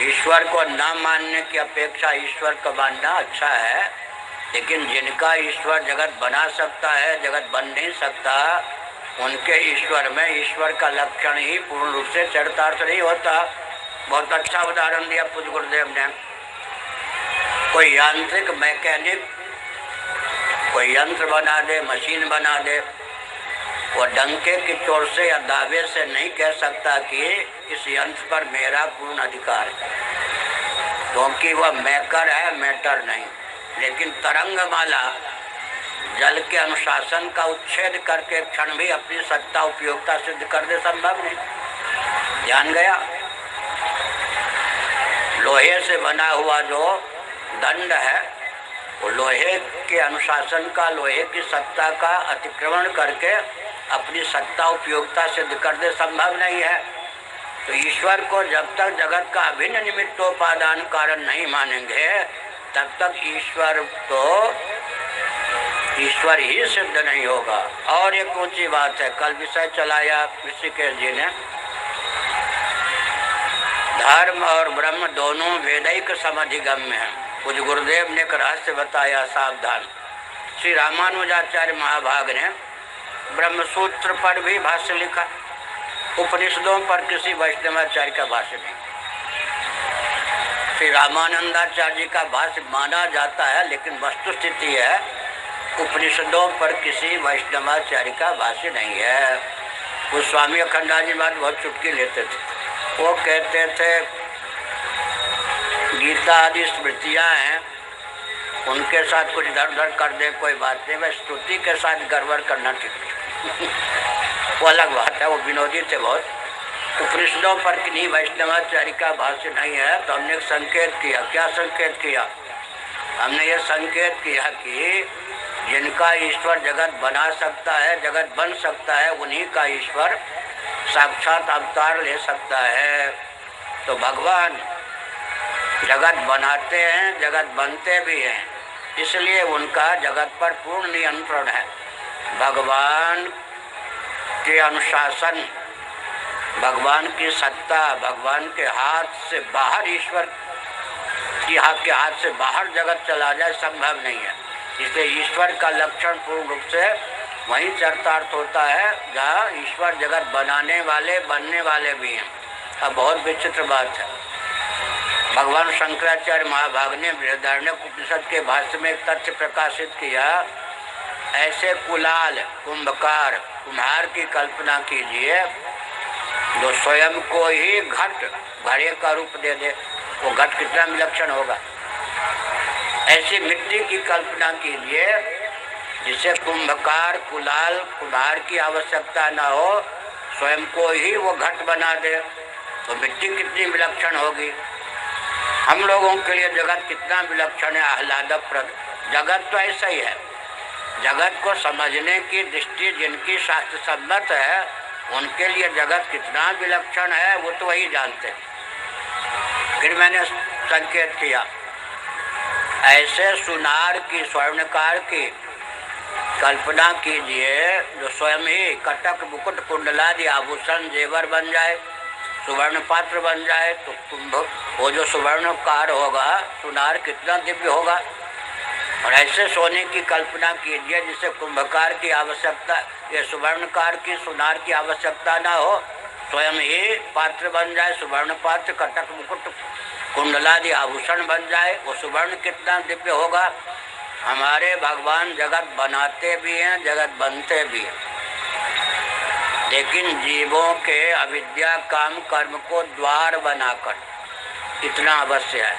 ईश्वर को न मानने की अपेक्षा ईश्वर को मानना अच्छा है। लेकिन जिनका ईश्वर जगत बना सकता है, जगत बन नहीं सकता, उनके ईश्वर में ईश्वर का लक्षण ही पूर्ण रूप से चरितार्थ नहीं होता। बहुत अच्छा उदाहरण दिया पूज्य गुरुदेव ने। कोई यांत्रिक मैकेनिक कोई यंत्र बना दे, मशीन बना दे, वो डंके की चोट से या दावे से नहीं कह सकता कि इस यंत्र पर मेरा पूर्ण अधिकार है, क्योंकि वह मेकर है, मैटर नहीं। लेकिन तरंगमाला जल के अनुशासन का उच्छेद करके क्षण भी अपनी सत्ता उपयोगिता सिद्ध कर दे, संभव नहीं। ध्यान गया। लोहे से बना हुआ जो दंड है वो लोहे के अनुशासन का, लोहे की सत्ता का अतिक्रमण करके अपनी सत्ता उपयोगिता सिद्ध कर दे, संभव नहीं है। तो ईश्वर को जब तक जगत का अभिन्न निमित्तोपादान कारण नहीं मानेंगे तब तक ईश्वर ही सिद्ध नहीं होगा। और एक ऊंची बात है, कल विषय चलाया ऋषिकेश जी ने, धर्म और ब्रह्म दोनों वेदिक समधिगम्य हैं। कुछ गुरुदेव ने एक रहस्य बताया, सावधान। श्री रामानुजाचार्य महाभाग ने ब्रह्म सूत्र पर भी भाष्य लिखा, उपनिषदों पर किसी वैष्णवाचार्य का भाष्य नहीं। श्री रामानंदाचार्य जी का भाष्य माना जाता है, लेकिन वस्तुस्थिति है उपनिषदों पर किसी वैष्णवाचार्य का भाष्य नहीं है। वो स्वामी अखंडानंद जी बात बहुत चुटकी लेते थे। वो कहते थे गीता आदि स्मृतियाँ हैं, उनके साथ कुछ इधर उधर कर दे कोई बात नहीं, वह स्तुति के साथ गड़बड़ करना ठीक वो अलग बात है। वो विनोदी थे बहुत। उपनिषदों पर किन्हीं वैष्णवाचार्य का भाष्य नहीं है। तो हमने एक संकेत किया। क्या संकेत किया? हमने ये संकेत किया कि जिनका ईश्वर जगत बना सकता है, जगत बन सकता है, उन्हीं का ईश्वर साक्षात अवतार ले सकता है। तो भगवान जगत बनाते हैं, जगत बनते भी हैं, इसलिए उनका जगत पर पूर्ण नियंत्रण है। भगवान के अनुशासन, भगवान की सत्ता, भगवान के हाथ से बाहर, ईश्वर के हाथ से बाहर जगत चला जाए, संभव नहीं है। इसलिए ईश्वर का लक्षण पूर्ण रूप से वहीं चरितार्थ होता है जहाँ ईश्वर जगत बनाने वाले, बनने वाले भी हैं। अब बहुत विचित्र बात है, भगवान शंकराचार्य महाभाग ने बृहदारण्यक उपनिषद के भाष्य में एक तथ्य प्रकाशित किया। ऐसे कुलाल, कुंभकार, कुम्हार की कल्पना कीजिए जो स्वयं को ही घड़े का रूप दे दे, वो घट कितना विलक्षण होगा। ऐसी मिट्टी की कल्पना कीजिए जिसे कुंभकार, कुलाल, कुम्हार की आवश्यकता न हो, स्वयं को ही वो घट बना दे, तो मिट्टी कितनी विलक्षण होगी। हम लोगों के लिए जगत कितना विलक्षण है, आह्लादप्रद। जगत तो ऐसा ही है। जगत को समझने की दृष्टि जिनकी शास्त्र सम्मत है, उनके लिए जगत कितना विलक्षण है वो तो वही जानते हैं। फिर मैंने संकेत किया, ऐसे सुनार की, स्वर्णकार की कल्पना कीजिए जो स्वयं ही कटक, मुकुट, कुंडलादि आभूषण, जेवर बन जाए, सुवर्ण पात्र बन जाए, तो कुंभ, वो जो सुवर्णकार होगा, सुनार कितना दिव्य होगा। और ऐसे सोने की कल्पना कीजिए जिसे कुंभकार की आवश्यकता, ये सुवर्णकार की, सुनार की आवश्यकता ना हो, स्वयं ही पात्र बन जाए, सुवर्ण पात्र, कटक, मुकुट, कुंडलादि आभूषण बन जाए, वो सुवर्ण कितना दिव्य होगा। हमारे भगवान जगत बनाते भी हैं, जगत बनते भी हैं, लेकिन जीवों के अविद्या, काम, कर्म को द्वार बनाकर, इतना अवश्य है,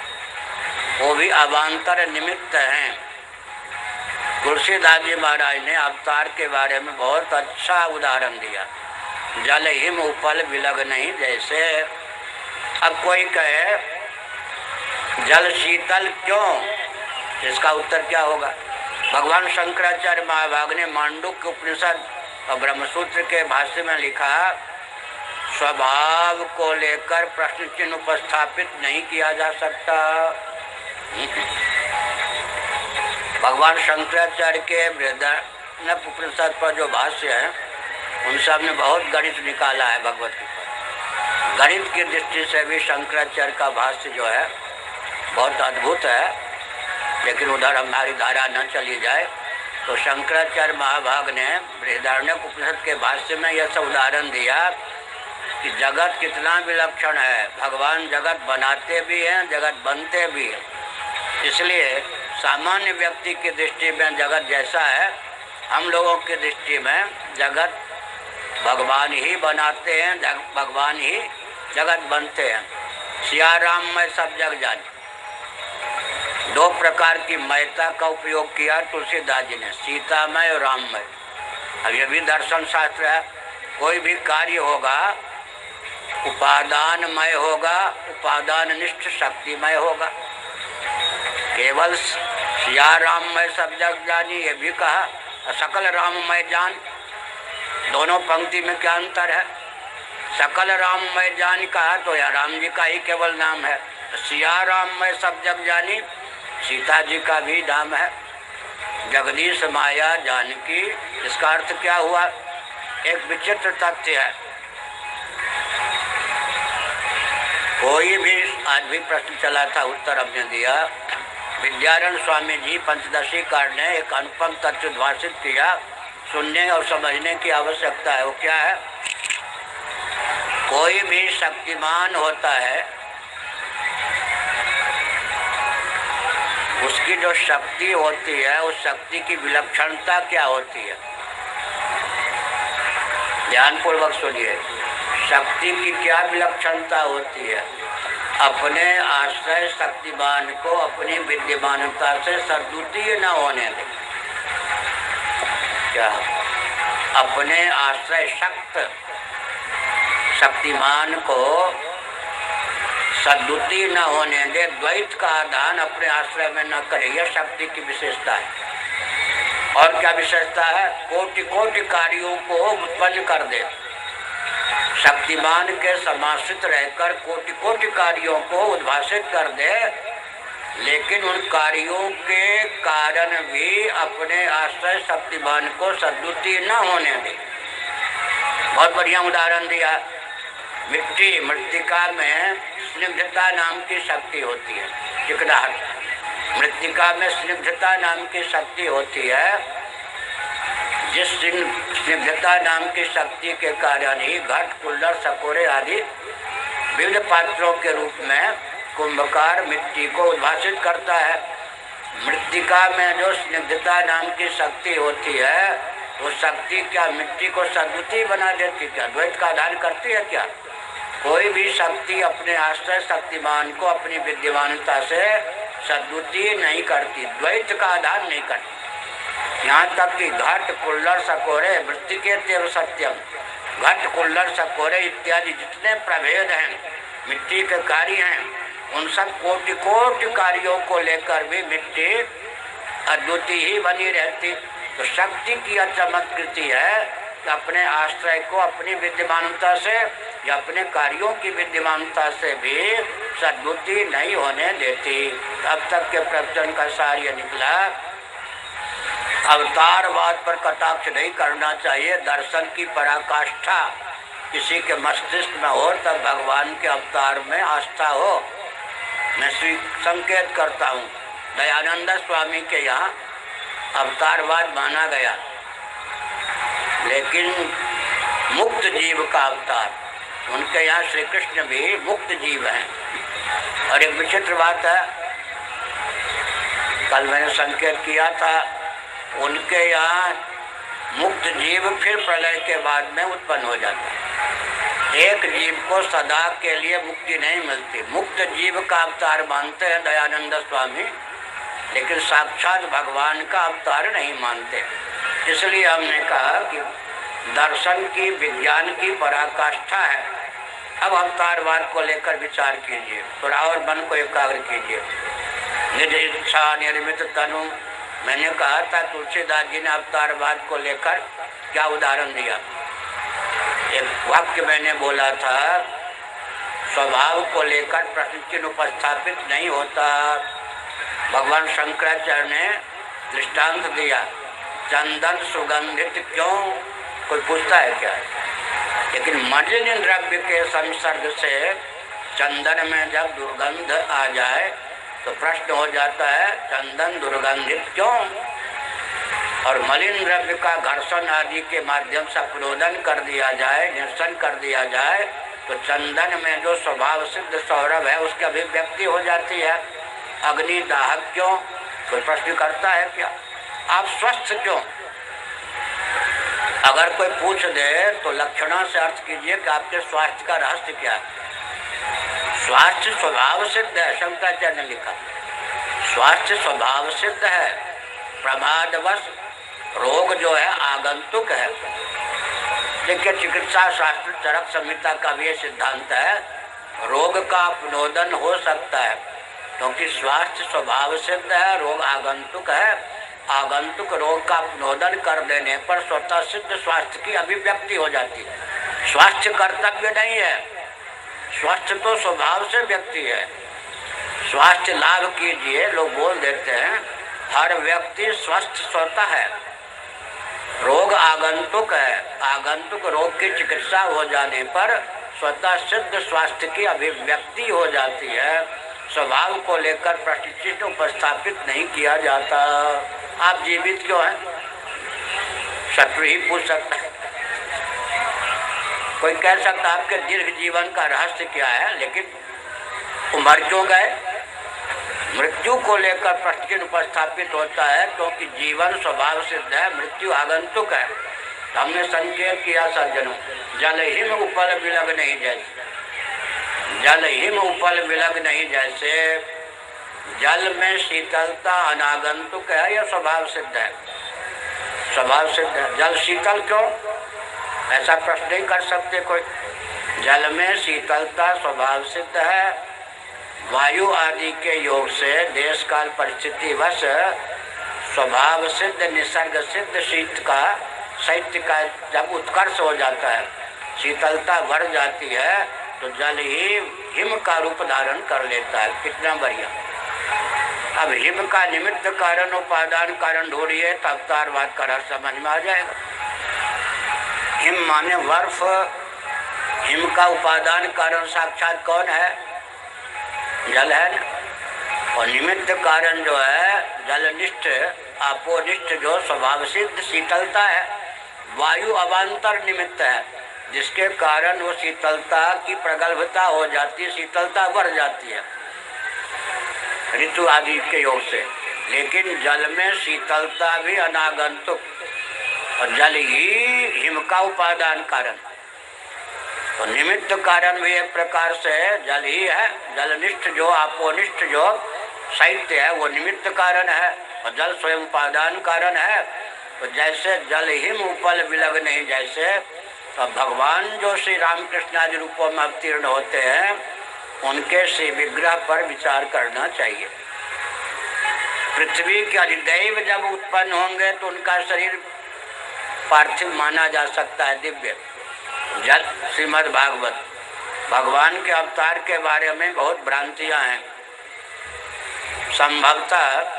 वो भी अवान्तर निमित्त हैं। तुलसीदास जी महाराज ने अवतार के बारे में बहुत अच्छा उदाहरण दिया। जल हिम उपल विलग नहीं जैसे। अब कोई कहे जल शीतल क्यों, इसका उत्तर क्या होगा? भगवान शंकराचार्य महाभाग ने मांडुक्य उपनिषद और ब्रह्मसूत्र के भाष्य में लिखा, स्वभाव को लेकर प्रश्न चिन्ह उपस्थापित नहीं किया जा सकता। भगवान शंकराचार्य के बृहदारण्यक उपनिषद पर जो भाष्य है, उनसे हमने बहुत गणित निकाला है भगवत गीता। गणित की दृष्टि से भी शंकराचार्य का भाष्य जो है बहुत अद्भुत है, लेकिन उधर हमारी धारा न चली जाए। तो शंकराचार्य महाभाग ने बृहदारण्यक उपनिषद के भाष्य में यह सब उदाहरण दिया कि जगत कितना विलक्षण है। भगवान जगत बनाते भी हैं, जगत बनते भी हैं। इसलिए सामान्य व्यक्ति की दृष्टि में जगत जैसा है, हम लोगों की दृष्टि में जगत भगवान ही बनाते हैं, भगवान ही जगत बनते हैं। सिया राम में सब जग जाने। दो प्रकार की मयता का उपयोग किया तुलसीदास जी ने, सीतामय और राममय। अब ये भी दर्शन शास्त्र है। कोई भी कार्य होगा उपादानमय होगा, उपादान निष्ठ शक्तिमय होगा। केवल सिया राममय सब जग जानी ये भी कहा, सकल राममय जान। दोनों पंक्ति में क्या अंतर है? सकल राममय जान कहा तो या राम जी का ही केवल नाम है। सिया राममय सब जग जानी सीता जी का भी नाम है। जगदीश माया जानकी, इसका अर्थ क्या हुआ? एक विचित्र तथ्य है। कोई भी, आज भी प्रश्न चला था, उत्तर हमने दिया। विद्यारण्य स्वामी जी पंचदशी कांड ने एक अनुपम तथ्य उद्भाषित किया, सुनने और समझने की आवश्यकता है। वो क्या है? कोई भी शक्तिमान होता है, उसकी जो शक्ति होती है उस शक्ति की विलक्षणता क्या होती है? ध्यानपूर्वक सुनिए। शक्ति की क्या विलक्षणता होती है? अपने आश्रय शक्तिमान को अपनी विद्यमानता से सद्द्वितीय न होने दे। क्या? अपने आश्रय शक्तिमान को सद्द्वितीय न होने दे, द्वैत का आधान अपने आश्रय में न करे। यह शक्ति की विशेषता है। और क्या विशेषता है? कोटि कोटि कार्यों को उत्पन्न कर दे। शक्तिमान के समाश्रित रहकर कोटि कोटि कार्यों को उद्भाषित कर दे, लेकिन उन कार्यों के कारण भी अपने आश्रय शक्तिमान को सद्द्वितीय न होने दे। बहुत बढ़िया उदाहरण दिया। मिट्टी, मृत्तिका में स्निग्धता नाम की शक्ति होती है, चिकनाहट। मृत्तिका में स्निग्धता नाम की शक्ति होती है। जिस स्निग्धता नाम की शक्ति के कारण ही घट, कुल्हड़, सकोरे आदि विविध पात्रों के रूप में कुंभकार मिट्टी को उद्भाषित करता है। मृत्तिका में जो स्निग्धता नाम की शक्ति होती है, वो शक्ति क्या मिट्टी को सद्द्वितीय बना देती? क्या द्वैत का आधान करती है? क्या कोई भी शक्ति अपने आश्रय शक्तिमान को अपनी विद्यमानता से सद्द्वितीय नहीं करती, द्वैत का आधान नहीं करती। यहाँ तक कि घट, कुल्हड़, सकोरे मृत्तिके सत्यम, घट, कुल्हड़, सकोरे इत्यादि जितने प्रभेद हैं, मिट्टी के कार्य हैं, उन सब कोटि कोटि कार्यों को लेकर भी मिट्टी अद्वितीय ही बनी रहती। तो शक्ति की चमत्कृति है कि अपने आश्रय को अपनी विद्यमानता से या अपने कार्यों की विद्यमानता से भी सद्द्वितीय नहीं होने देती। अब तक के प्रवचन का सार ये निकला, अवतारवाद पर कटाक्ष नहीं करना चाहिए। दर्शन की पराकाष्ठा किसी के मस्तिष्क में हो तब भगवान के अवतार में आस्था हो। मैं संकेत करता हूँ, दयानंद स्वामी के यहाँ अवतारवाद माना गया, लेकिन मुक्त जीव का अवतार। उनके यहाँ श्री कृष्ण भी मुक्त जीव हैं। और एक विचित्र बात है, कल मैंने संकेत किया था, उनके यहाँ मुक्त जीव फिर प्रलय के बाद में उत्पन्न हो जाता है। एक जीव को सदा के लिए मुक्ति नहीं मिलती। मुक्त जीव का अवतार मानते हैं दयानंद स्वामी, लेकिन साक्षात भगवान का अवतार नहीं मानते। इसलिए हमने कहा कि दर्शन की, विज्ञान की पराकाष्ठा है। अब अवतारवाद को लेकर विचार कीजिए, थोड़ा और मन को एकाग्र कीजिए। निज इच्छा निर्मित तनु, मैंने कहा था तुलसीदास जी ने अवतारवाद को लेकर क्या उदाहरण दिया। एक वाक्य मैंने बोला था, स्वभाव को लेकर प्रश्न चिन्ह उपस्थापित नहीं होता। भगवान शंकराचार्य ने दृष्टांत दिया, चंदन सुगंधित क्यों? कोई पूछता है क्या? लेकिन मलिन द्रव्य के संसर्ग से चंदन में जब दुर्गंध आ जाए तो प्रश्न हो जाता है, चंदन दुर्गंधित क्यों? और मलिन द्रव्य का घर्षण आदि के माध्यम से प्रोदन कर दिया जाए, निरसन कर दिया जाए, तो चंदन में जो स्वभाव सिद्ध सौरभ है उसकी अभिव्यक्ति हो जाती है। अग्नि दाहक क्यों? कोई प्रश्न करता है क्या? आप स्वस्थ क्यों? अगर कोई पूछ दे तो लक्षणा से अर्थ कीजिए कि आपके स्वास्थ्य का रहस्य क्या है। स्वास्थ्य स्वभाव सिद्ध है, शंकराचार्य ने लिखा। स्वास्थ्य स्वभाव सिद्ध है, प्रमादवश रोग जो है आगंतुक है। देखिए, चिकित्सा शास्त्र चरक संहिता का भी सिद्धांत है, रोग का अपनोदन हो सकता है, क्योंकि स्वास्थ्य स्वभाव सिद्ध है, रोग आगंतुक है। आगंतुक रोग का अपनोदन कर देने पर स्वतः सिद्ध स्वास्थ्य की अभिव्यक्ति हो जाती है। स्वास्थ्य कर्तव्य नहीं है, स्वास्थ्य तो स्वभाव से व्यक्ति है। स्वास्थ्य लाभ कीजिए, लोग बोल देते हैं, हर व्यक्ति स्वस्थ स्वतः है, रोग आगंतुक है। आगंतुक रोग की चिकित्सा हो जाने पर स्वतः सिद्ध स्वास्थ्य की अभिव्यक्ति हो जाती है। स्वभाव को लेकर प्रतिष्ठित उपस्थापित नहीं किया जाता। आप जीवित क्यों हैं? शत्रु ही पूछ सकता है। कोई कह सकता है आपके दीर्घ जीवन का रहस्य क्या है, लेकिन मर क्यों गए? मृत्यु को लेकर प्रश्न उपस्थापित होता है, क्योंकि जीवन स्वभाव सिद्ध है, मृत्यु आगंतुक है। हमने संकेत किया सज्जनों, जल हिम उपल विलग नहीं जैसे, जल हिम उपल विलग नहीं जैसे, जल में शीतलता अनागंतुक है, यह स्वभाव सिद्ध है, स्वभाव सिद्ध है। जल शीतल क्यों? ऐसा प्रश्न नहीं कर सकते कोई। जल में शीतलता स्वभाव सिद्ध है। वायु आदि के योग से देश काल परिस्थिति वश स्वभाव सिद्ध निसर्ग सिद्ध शैत्य का जब उत्कर्ष हो जाता है, शीतलता बढ़ जाती है, तो जल ही हिम का रूप धारण कर लेता है। कितना बढ़िया। अब हिम का निमित्त कारण उपादान कारण ढूंढिए, तब तारवाद का रस समझ में आ जाएगा। हिम माने बर्फ, हिम का उपादान कारण साक्षात कौन है? जल है ना। और निमित्त कारण जो है जलनिष्ठ आपोनिष्ठ जो स्वभाव सिद्ध शीतलता है। वायु अवान्तर निमित्त है, जिसके कारण वो शीतलता की प्रगल्भता हो जाती है, शीतलता बढ़ जाती है ऋतु आदि के योग से। लेकिन जल में शीतलता भी अनागंतुक, और जल ही हिम का उपादान कारण, तो निमित्त कारण भी एक प्रकार से जल ही है। जलनिष्ठ जो आपोनिष्ठ जो शैत्य है वो निमित्त कारण है, और जल स्वयं उपादान कारण है। तो जैसे जल हिम उपल विलग नहीं जैसे, तो भगवान जो श्री रामकृष्ण आदि रूपों में अवतीर्ण होते हैं, उनके श्री विग्रह पर विचार करना चाहिए। पृथ्वी के अधिदैव जब उत्पन्न होंगे तो उनका शरीर पार्थिव माना जा सकता है, दिव्य। जल श्रीमद् भागवत, भगवान के अवतार के बारे में बहुत भ्रांतियां हैं। संभवतः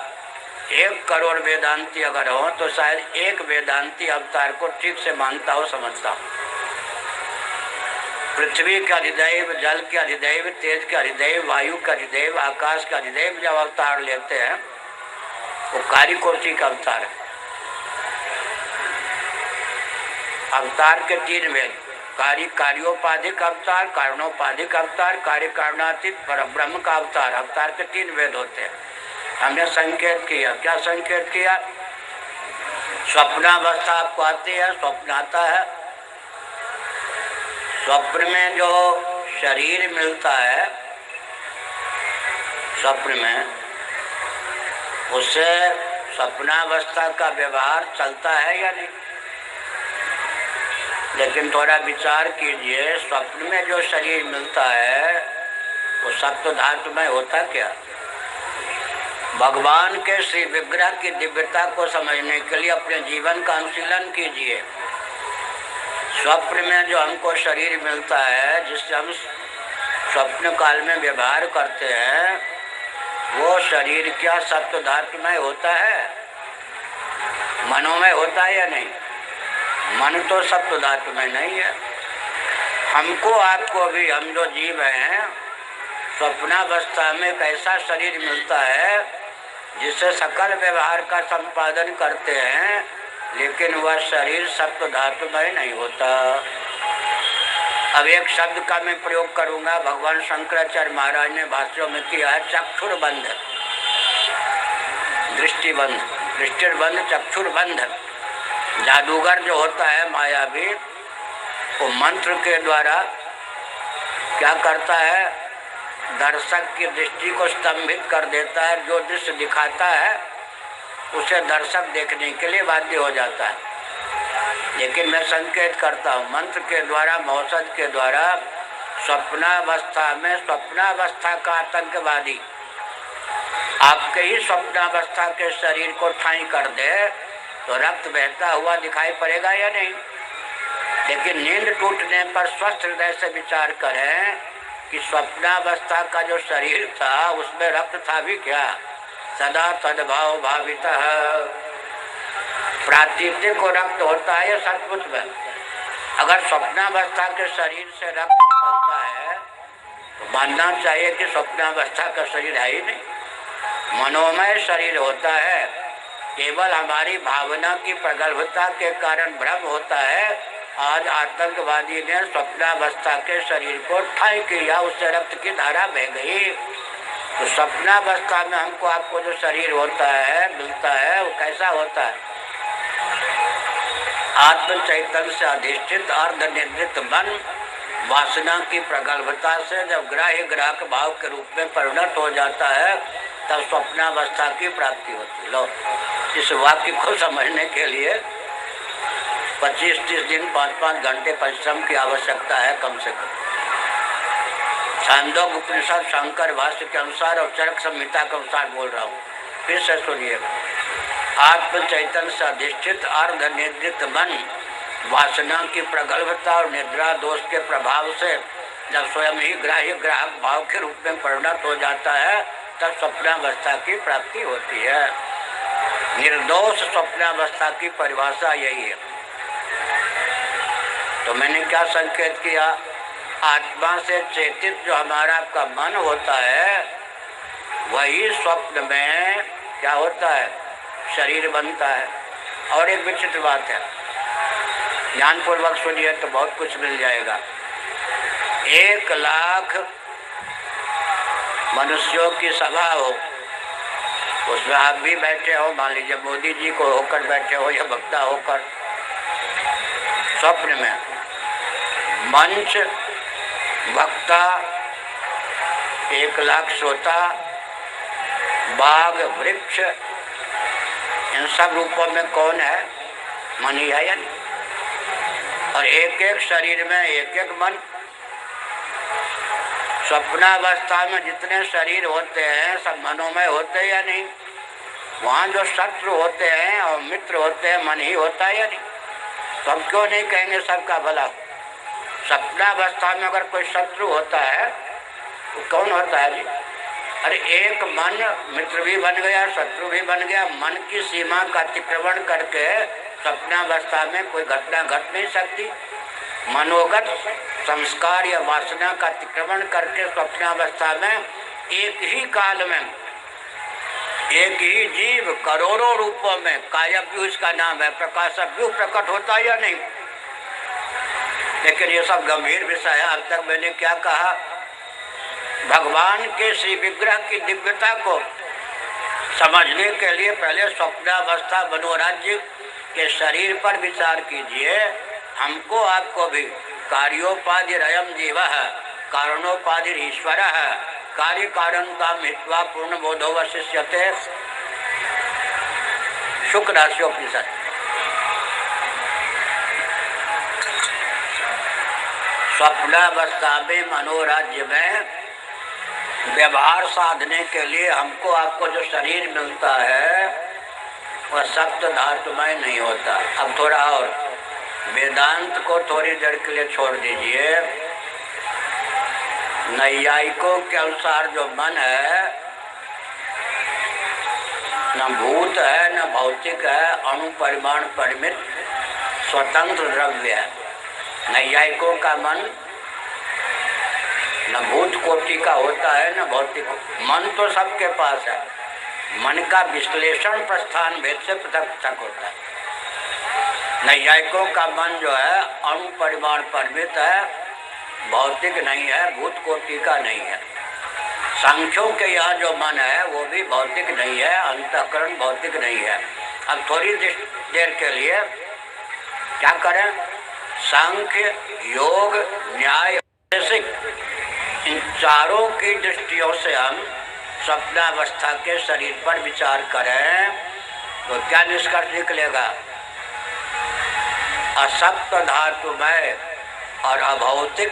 1 करोड़ वेदांती अगर हो तो शायद एक वेदांती अवतार को ठीक से मानता हो, समझता हो। पृथ्वी के अधिदैव, जल के अधिदैव, तेज के अधिदैव, वायु के अधिदैव, आकाश के अधिदैव जब अवतार लेते हैं वो कार्यकोटि का अवतार है। अवतार के 3 वेद, कार्योपाधिक अवतार, कारणोपाधिक अवतार, कार्य कारणातीत परब्रह्म का अवतार। अवतार के 3 वेद होते हैं। हमने संकेत किया, क्या संकेत किया? स्वप्नावस्था आपको आती है, स्वप्न आता है। स्वप्न में जो शरीर मिलता है, स्वप्न में उससे स्वप्नावस्था का व्यवहार चलता है या नहीं? लेकिन थोड़ा विचार कीजिए, स्वप्न में जो शरीर मिलता है वो सप्त धातु में होता क्या? भगवान के श्री विग्रह की दिव्यता को समझने के लिए अपने जीवन का अनुशीलन कीजिए। स्वप्न में जो हमको शरीर मिलता है, जिससे हम स्वप्न काल में व्यवहार करते हैं, वो शरीर क्या सप्त धातु में होता है? मनोमय होता है या नहीं? मन तो सप्त धातु में नहीं है। हमको आपको भी, हम जो जीव हैं, स्वप्नावस्था में एक ऐसा शरीर मिलता है जिससे सकल व्यवहार का संपादन करते हैं, लेकिन वह शरीर सप्त धातु में नहीं होता। अब एक शब्द का मैं प्रयोग करूंगा, भगवान शंकराचार्य महाराज ने भाष्यों में किया है, चक्षुर्बंध, दृष्टिबंध, दृष्टिबंध, चक्षुर्बंध। जादूगर जो होता है मायावी, वो मंत्र के द्वारा क्या करता है? दर्शक की दृष्टि को स्तंभित कर देता है। जो दृश्य दिखाता है उसे दर्शक देखने के लिए बाध्य हो जाता है। लेकिन मैं संकेत करता हूँ मंत्र के द्वारा, मौसद के द्वारा, स्वप्नावस्था में स्वप्नावस्था का आतंकवादी आपके ही स्वप्नावस्था के शरीर को ठाई कर दे तो रक्त बहता हुआ दिखाई पड़ेगा या नहीं? लेकिन नींद टूटने पर स्वस्थ हृदय से विचार करें कि स्वप्नावस्था का जो शरीर था उसमें रक्त था भी क्या? सदा तद्भाव भावितः। प्रातीतिक को रक्त होता है या सचमुच में? अगर स्वप्नावस्था के शरीर से रक्त निकलता है तो मानना चाहिए कि स्वप्नावस्था का शरीर है ही नहीं, मनोमय शरीर होता है। केवल हमारी भावना की प्रगल्भता के कारण भ्रम होता है। आज आतंकवादी ने स्वप्नावस्था के शरीर को ठाई किया, उससे रक्त की धारा बह गई। तो स्वप्नावस्था में हमको आपको जो शरीर होता है, मिलता है, वो कैसा होता है? आत्म चैतन्य से अधिष्ठित अर्ध निद्रित मन वासना की प्रगल्भता से जब ग्राह्य ग्राहक भाव के रूप में परिणत हो जाता है तब स्वप्नावस्था की प्राप्ति होती है। लो, इस वाक्य को समझने के लिए 25-30 दिन 5-5 घंटे परिश्रम की आवश्यकता है कम से कम। छांदोग्य उपनिषद शंकर भाष्य के अनुसार और चरक संहिता के अनुसार बोल रहा हूँ, फिर से सुनिए। आत्म चैतन्य से अधिष्ठित अर्ध निद्रित मन वासना की प्रगल्भता और निद्रा दोष के प्रभाव से जब स्वयं ही ग्राह्य ग्राहक भाव के रूप में परिणत हो जाता है तब स्वप्नावस्था की प्राप्ति होती है। निर्दोष स्वप्नावस्था की परिभाषा यही है। तो मैंने क्या संकेत किया? आत्मा से चेतित जो हमारा आपका मन होता है वही स्वप्न में क्या होता है? शरीर बनता है। और एक विचित्र बात है, ध्यानपूर्वक सुनिए तो बहुत कुछ मिल जाएगा। 1 लाख मनुष्यों की सभा हो, उसमें आप भी बैठे हो, मान लीजिए मोदी जी को होकर बैठे हो या वक्ता होकर, स्वप्न में मंच, वक्ता, 1 लाख श्रोता, बाघ, वृक्ष, इन सब रूपों में कौन है? मन ही है या नहीं? और एक एक शरीर में एक एक मन। स्वप्नावस्था में जितने शरीर होते हैं सब मनोमय होते हैं या नहीं? वहाँ जो शत्रु होते हैं और मित्र होते हैं मन ही होता है या नहीं? तो हम क्यों नहीं कहेंगे सबका भला? स्वप्नावस्था में अगर कोई शत्रु होता है तो कौन होता है जी? अरे एक मन मित्र भी बन गया, शत्रु भी बन गया। मन की सीमा का अतिक्रमण करके स्वप्नावस्था में कोई घटना घट नहीं सकती। मनोगत संस्कार या वासना का अतिक्रमण करके स्वप्नावस्था में एक ही काल में एक ही जीव करोड़ों रूपों में, कायाव्यूह इसका नाम है, प्रकाशव्यूह प्रकट होता है या नहीं? लेकिन ये सब गंभीर विषय है। अब तक मैंने क्या कहा? भगवान के श्री विग्रह की दिव्यता को समझने के लिए पहले स्वप्नावस्था मनोराज्य के शरीर पर विचार कीजिए। हमको आपको भी कार्योपाधि रयम जीव है, कारणोपाधि ईश्वर है, कार्य कारणता मित्वा पूर्ण बोधो वशिष्यते। शुक्र राशियोपनिषद। स्वप्नावस्था में मनोराज्य में व्यवहार साधने के लिए हमको आपको जो शरीर मिलता है वह सप्त धातुमय नहीं होता। अब थोड़ा और वेदांत को थोड़ी देर के लिए छोड़ दीजिए। नैयायिकों के अनुसार जो मन है न भूत है न भौतिक है, अणु परिमाण परिमित स्वतंत्र द्रव्य है। नैयायिकों का मन न भूत कोटि का होता है न भौतिक। मन तो सबके पास है, मन का विश्लेषण प्रस्थान भेद से पृथक पृथक होता है। नैयायिकों का मन जो है अणु परिमाण परिमित है, भौतिक नहीं है, भूत कोटि का नहीं है। सांख्यों के यहाँ जो मन है वो भी भौतिक नहीं है, अंतःकरण भौतिक नहीं है। अब थोड़ी देर के लिए क्या करें? सांख्य, योग, न्याय, इन चारों की दृष्टियों से हम स्वप्नावस्था के शरीर पर विचार करें तो क्या निष्कर्ष निकलेगा? असप्त धातुमय और अभौतिक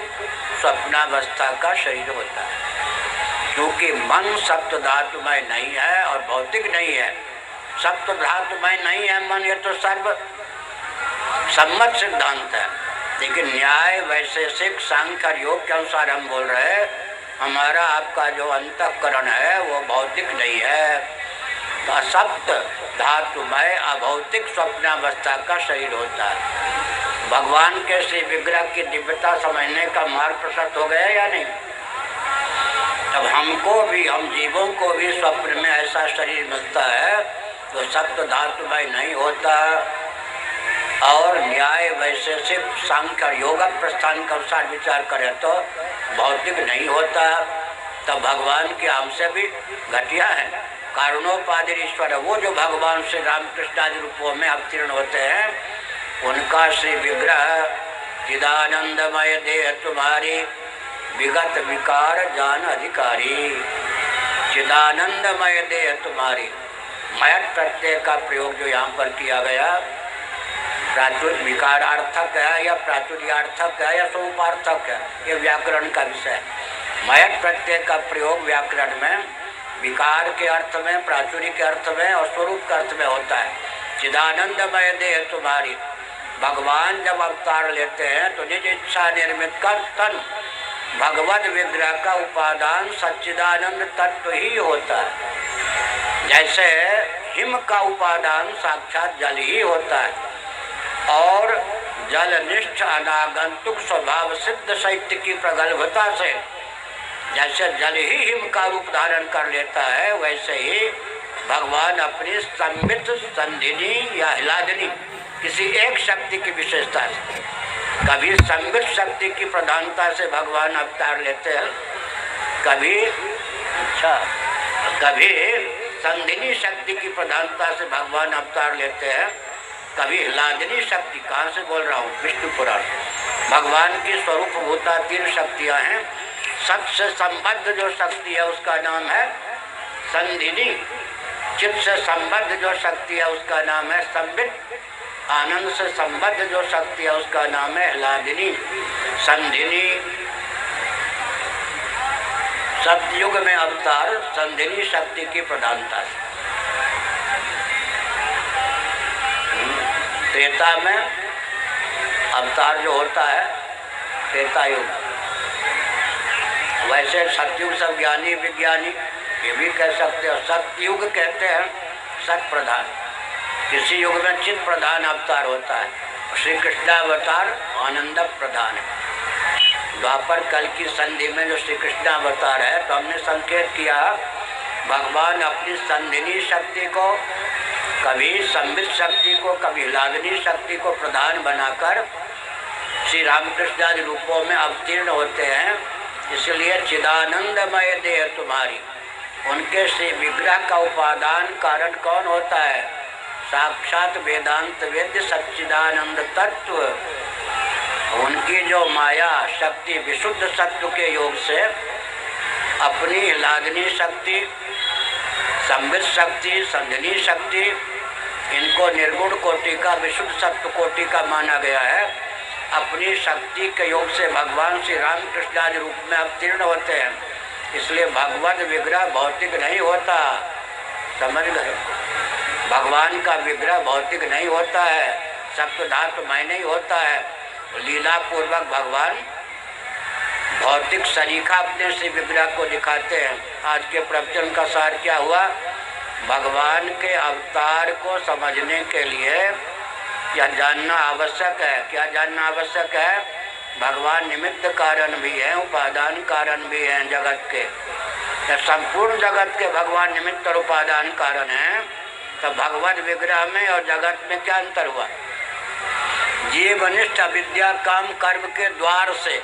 स्वप्नावस्था का शरीर होता है। क्योंकि मन सप्त धातुमय नहीं है और भौतिक नहीं है। सप्त धातुमय नहीं है मन, ये तो सर्व सम्मत सिद्धांत है। लेकिन न्याय वैशेषिक सांख्य और योग के अनुसार हम बोल रहे हैं हमारा आपका जो अंतःकरण है वो भौतिक नहीं है। तो असप्त धातुमय अभौतिक स्वप्नावस्था का शरीर होता है। भगवान के श्री विग्रह की दिव्यता समझने का मार्ग प्रशस्त हो गया या नहीं? अब हमको भी, हम जीवों को भी स्वप्न में ऐसा शरीर मिलता है तो सप्त धातुमय नहीं होता और न्याय वैशेषिक सांख्य योग प्रस्थान के अनुसार विचार करें तो भौतिक नहीं होता। तब भगवान के हमसे भी घटिया है। कारणोपाधिर ईश्वर, वो जो भगवान श्री रामकृष्ण आदि रूपों में अवतीर्ण होते हैं उनका श्री विग्रह चिदानंदमय देह तुम्हारी विगत विकार जान अधिकारी। चिदानंदमय देह तुम्हारी, मयट प्रत्यय का प्रयोग जो यहाँ पर किया गया प्राचुर्य विकारार्थक है या प्राचुर्यार्थक है या स्वरूपार्थक है, ये व्याकरण का विषय है। मयट प्रत्यय का प्रयोग व्याकरण में विकार के अर्थ में, प्राचुर्य के अर्थ में और स्वरूप के अर्थ में होता है। चिदानंदमय देह तुम्हारी, भगवान जब अवतार लेते हैं तो निज इच्छा निर्मित कर तन भगवत विग्रह का उपादान सच्चिदानंद तत्व ही होता है। जैसे हिम का उपादान साक्षात जल ही होता है और जलनिष्ठ अनागंतुक स्वभाव सिद्ध साहित्य की प्रगल्भता से जैसे जल ही हिम का रूप धारण कर लेता है, वैसे ही भगवान अपनी संबित संधिनी या हिलादनी किसी एक शक्ति की विशेषता से, कभी संबित शक्ति की प्रधानता से भगवान अवतार लेते हैं, कभी संधिनी शक्ति की प्रधानता से भगवान अवतार लेते हैं, कभी हिलादनी शक्ति। कहाँ से बोल रहा हूँ? विष्णु पुराण। भगवान की स्वरूप भूता 3 शक्तियाँ हैं। सत से संबद्ध जो शक्ति है उसका नाम है संधिनी। चित्त से संबद्ध जो शक्ति है उसका नाम है संबित। आनंद से संबद्ध जो शक्ति है उसका नाम है हिलादिनी। संधिनी सतयुग में अवतार संधिनी शक्ति की प्रधानता से। त्रेता में अवतार जो होता है त्रेता युग। वैसे सतयुग सब ज्ञानी विज्ञानी ये भी कह सकते हैं। सतयुग कहते हैं सत प्रधान। किसी युग में चित प्रधान अवतार होता है। श्री कृष्णावतार आनंद प्रधान है। द्वापर कल की संधि में जो श्री कृष्णावतार है तो हमने संकेत किया भगवान अपनी संधिनी शक्ति को, कभी संबित शक्ति को, कभी हिलादनी शक्ति को प्रधान बनाकर श्री रामकृष्ण आदि रूपों में अवतीर्ण होते हैं। इसलिए चिदानंदमय देह तुम्हारी, उनके श्री विग्रह का उपादान कारण कौन होता है? साक्षात वेदांत वेद्य सच्चिदानंद तत्व। उनकी जो माया शक्ति विशुद्ध सत्व के योग से अपनी हिलादनी शक्ति, संबित शक्ति, संधिनी शक्ति, इनको निर्गुण कोटि का विशुद्ध सत्व कोटि का माना गया है। अपनी शक्ति के योग से भगवान श्री रामकृष्ण आदि रूप में अवतीर्ण होते हैं। इसलिए भगवत विग्रह भौतिक नहीं होता। समझ गए? भगवान का विग्रह भौतिक नहीं होता है, सप्त धातुमय नहीं होता है। लीला पूर्वक भगवान भौतिक सरीखा अपने से विग्रह को दिखाते हैं। आज के प्रवचन का सार क्या हुआ? भगवान के अवतार को समझने के लिए यह जानना आवश्यक है। क्या जानना आवश्यक है? भगवान निमित्त कारण भी हैं, उपादान कारण भी हैं जगत के। जब संपूर्ण जगत के भगवान निमित्त और उपादान कारण हैं तो भगवत विग्रह में और जगत में क्या अंतर हुआ? जीवनिष्ठ अविद्या काम कर्म के द्वार से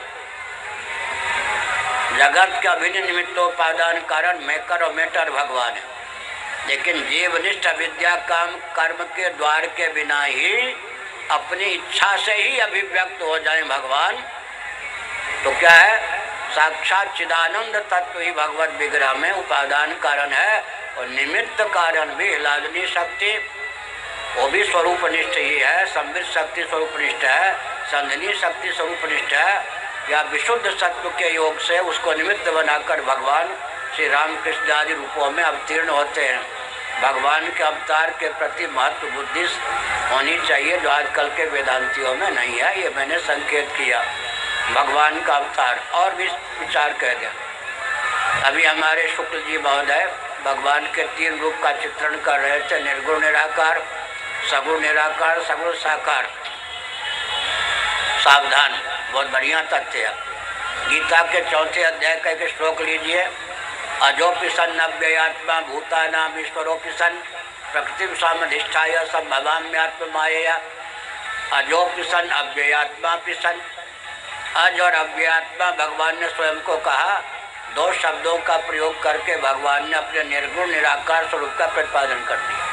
जगत के अभिन्न निमित्तोपादान कारण मेकर और मेटर भगवान है। लेकिन जीवनिष्ठ अविद्या काम कर्म के द्वार के बिना ही अपनी इच्छा से ही अभिव्यक्त हो जाए भगवान तो क्या है? साक्षात चिदानंद तत्व ही भगवत विग्रह में उपादान कारण है और निमित्त कारण भी हिलादनी शक्ति, वो भी स्वरूपनिष्ठ ही है, संबित शक्ति स्वरूपनिष्ठ है, संधनी शक्ति स्वरूपनिष्ठ है, या विशुद्ध सत्व के योग से उसको निमित्त बनाकर भगवान श्री रामकृष्ण आदि रूपों में अवतीर्ण होते हैं। भगवान के अवतार के प्रति महत्व बुद्धि होनी चाहिए, जो आजकल के वेदांतियों में नहीं है। ये मैंने संकेत किया। भगवान का अवतार और भी विचार कह दिया। अभी हमारे शुक्ल जी महोदय भगवान के 3 रूप का चित्रण कर रहे थे, निर्गुण निराकार, सगुण निराकार, सगुण साकार। सावधान, बहुत बढ़िया तथ्य है। गीता के 4थे अध्याय का एक श्लोक लीजिए। अजोपि सन् अव्ययात्मा भूतानाम ईश्वरोपि सन् प्रकृतिं सामधिष्ठाय संभवाम्यात्म मायया। अजोपि सन् अव्ययात्मापि सन्। अज और अव्ययात्मा भगवान ने स्वयं को कहा। 2 शब्दों का प्रयोग करके भगवान ने अपने निर्गुण निराकार स्वरूप का प्रतिपादन कर दिया।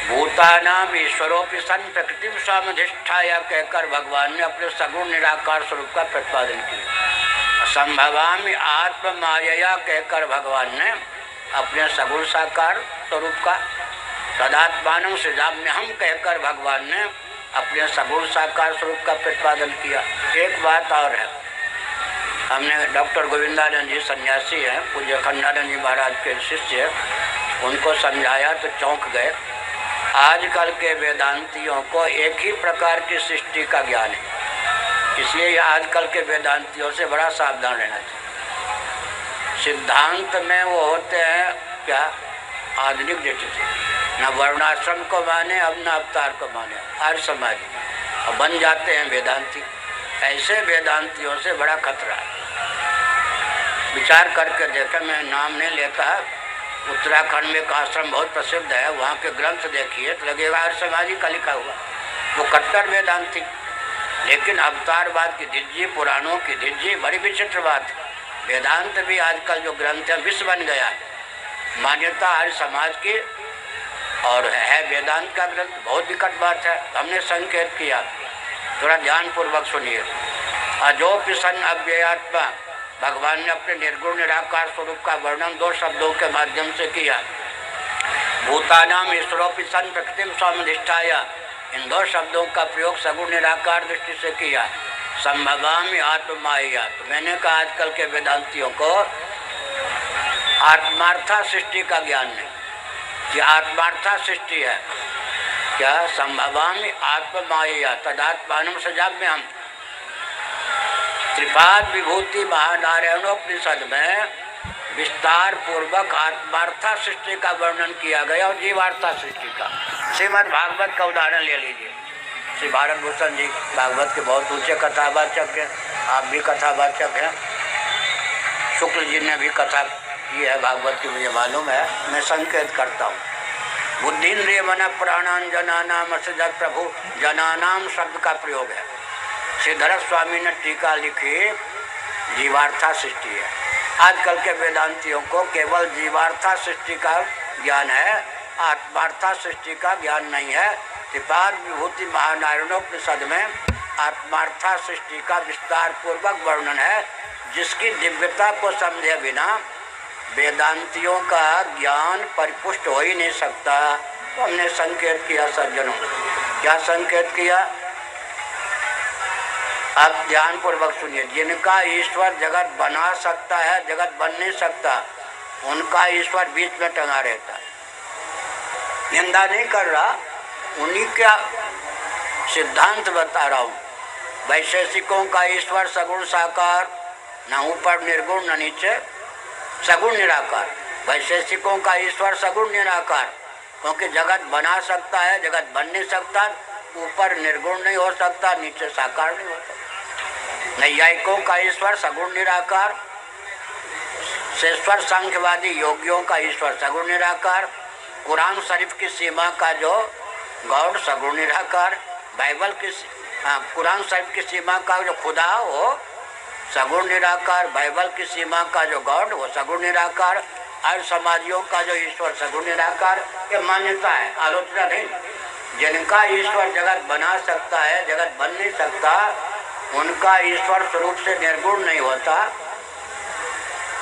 भूतानाम ईश्वरोपि सन् प्रकृतिं सामधिष्ठाय कहकर भगवान ने अपने सगुण निराकार स्वरूप का प्रतिपादन किया। संभवामि आत्म मायया कहकर भगवान ने अपने सगुण साकार स्वरूप का, तदात्मानं सृजाम्यहम् कहकर भगवान ने अपने सगुण साकार स्वरूप का प्रतिपादन किया। एक बात और है, हमने डॉक्टर गोविंदानंद जी सन्यासी हैं, पूज्य अखंडानंद जी महाराज के शिष्य, उनको समझाया तो चौंक गए। आजकल के वेदांतियों को एक ही प्रकार की सृष्टि का ज्ञान है, इसलिए आजकल के वेदांतियों से बड़ा सावधान रहना चाहिए। सिद्धांत में वो होते हैं क्या, आधुनिक दृष्टि से न वर्णाश्रम को माने, अब न अवतार को माने, आर्य समाज अब बन जाते हैं वेदांती। ऐसे वेदांतियों से बड़ा खतरा है। विचार करके देखा, मैं नाम नहीं लेता, उत्तराखंड में एक आश्रम बहुत प्रसिद्ध है, वहाँ के ग्रंथ देखिए तो लगेगा आर्य समाजी का लिखा हुआ। वो कट्टर वेदांती, लेकिन अवतारवाद की धिज्जी, पुराणों की धिज्जी, बड़ी विचित्र बात। वेदांत भी आजकल जो ग्रंथ है विश्व बन गया है, मान्यता आर्य समाज की और है वेदांत का ग्रंथ, बहुत विकट बात है। हमने संकेत किया, थोड़ा ध्यानपूर्वक सुनिए। अजोपि सन् अव्ययात्मा, भगवान ने अपने निर्गुण निराकार स्वरूप का वर्णन 2 शब्दों के माध्यम से किया। भूतानाम ईश्वरोपि सन् प्रकृतिं सामधिष्ठाय, इन 2 शब्दों का प्रयोग सगुण निराकार दृष्टि से किया। संभवामि आत्म मायया, तो मैंने कहा आजकल के वेदांतियों को आत्मार्था सृष्टि का ज्ञान नहीं, कि आत्मार्था सृष्टि है क्या। संभवामि आत्म मायया तदात्मानं सृजाम्यहम्। त्रिपाद विभूति महानारायणोपनिषद में विस्तार पूर्वक आत्मार्था सृष्टि का वर्णन किया गया और जीवार्था सृष्टि का। श्रीमद् भागवत का उदाहरण ले लीजिए। श्री भारत भूषण जी भागवत के बहुत ऊंचे कथावाचक हैं, आप भी कथावाचक हैं। शुक्ल जी ने भी कथा की है भागवत की, मुझे मालूम है। मैं संकेत करता हूँ। बुद्धिन्द्रिय मन प्राणान जनानाम असजत प्रभु, जनानाम शब्द का प्रयोग है। श्रीधर स्वामी ने टीका लिखी, जीवार्था सृष्टि है। आजकल के वेदांतियों को केवल जीवार्था सृष्टि का ज्ञान है, आत्मार्था सृष्टि का ज्ञान नहीं है। त्रिपाद विभूति महानारायणोपनिषद में आत्मार्था सृष्टि का विस्तार पूर्वक वर्णन है, जिसकी दिव्यता को समझे बिना वेदांतियों का ज्ञान परिपुष्ट हो ही नहीं सकता। तो हमने संकेत किया सज्जनों, क्या संकेत किया, आप ध्यानपूर्वक सुनिए। जिनका ईश्वर जगत बना सकता है, जगत बन नहीं सकता, उनका ईश्वर बीच में टंगा रहता है। निंदा नहीं कर रहा, उन्हीं का सिद्धांत बता रहा हूँ। वैशेषिकों का ईश्वर सगुण साकार, न ऊपर निर्गुण न नीचे सगुण निराकार। वैशेषिकों का ईश्वर सगुण निराकार, क्योंकि जगत बना सकता है, जगत बन नहीं सकता, ऊपर निर्गुण नहीं हो सकता, नीचे साकार नहीं हो सकता। नैयायिकों का ईश्वर सगुण निराकार, शेश्वर सांख्यवादी योगियों का ईश्वर सगुण निराकार, कुरान शरीफ की सीमा का जो गॉड सगुण निराकार, बाइबल की कुरान शरीफ की सीमा का जो खुदा हो सगुण निराकार, बाइबल की सीमा का जो गॉड वो सगुण निराकार, और समाजियों का जो ईश्वर सगुण निराकार। ये मान्यता है, आलोचना नहीं। जिनका ईश्वर जगत बना सकता है, जगत बन नहीं सकता, उनका ईश्वर स्वरूप से निर्गुण नहीं होता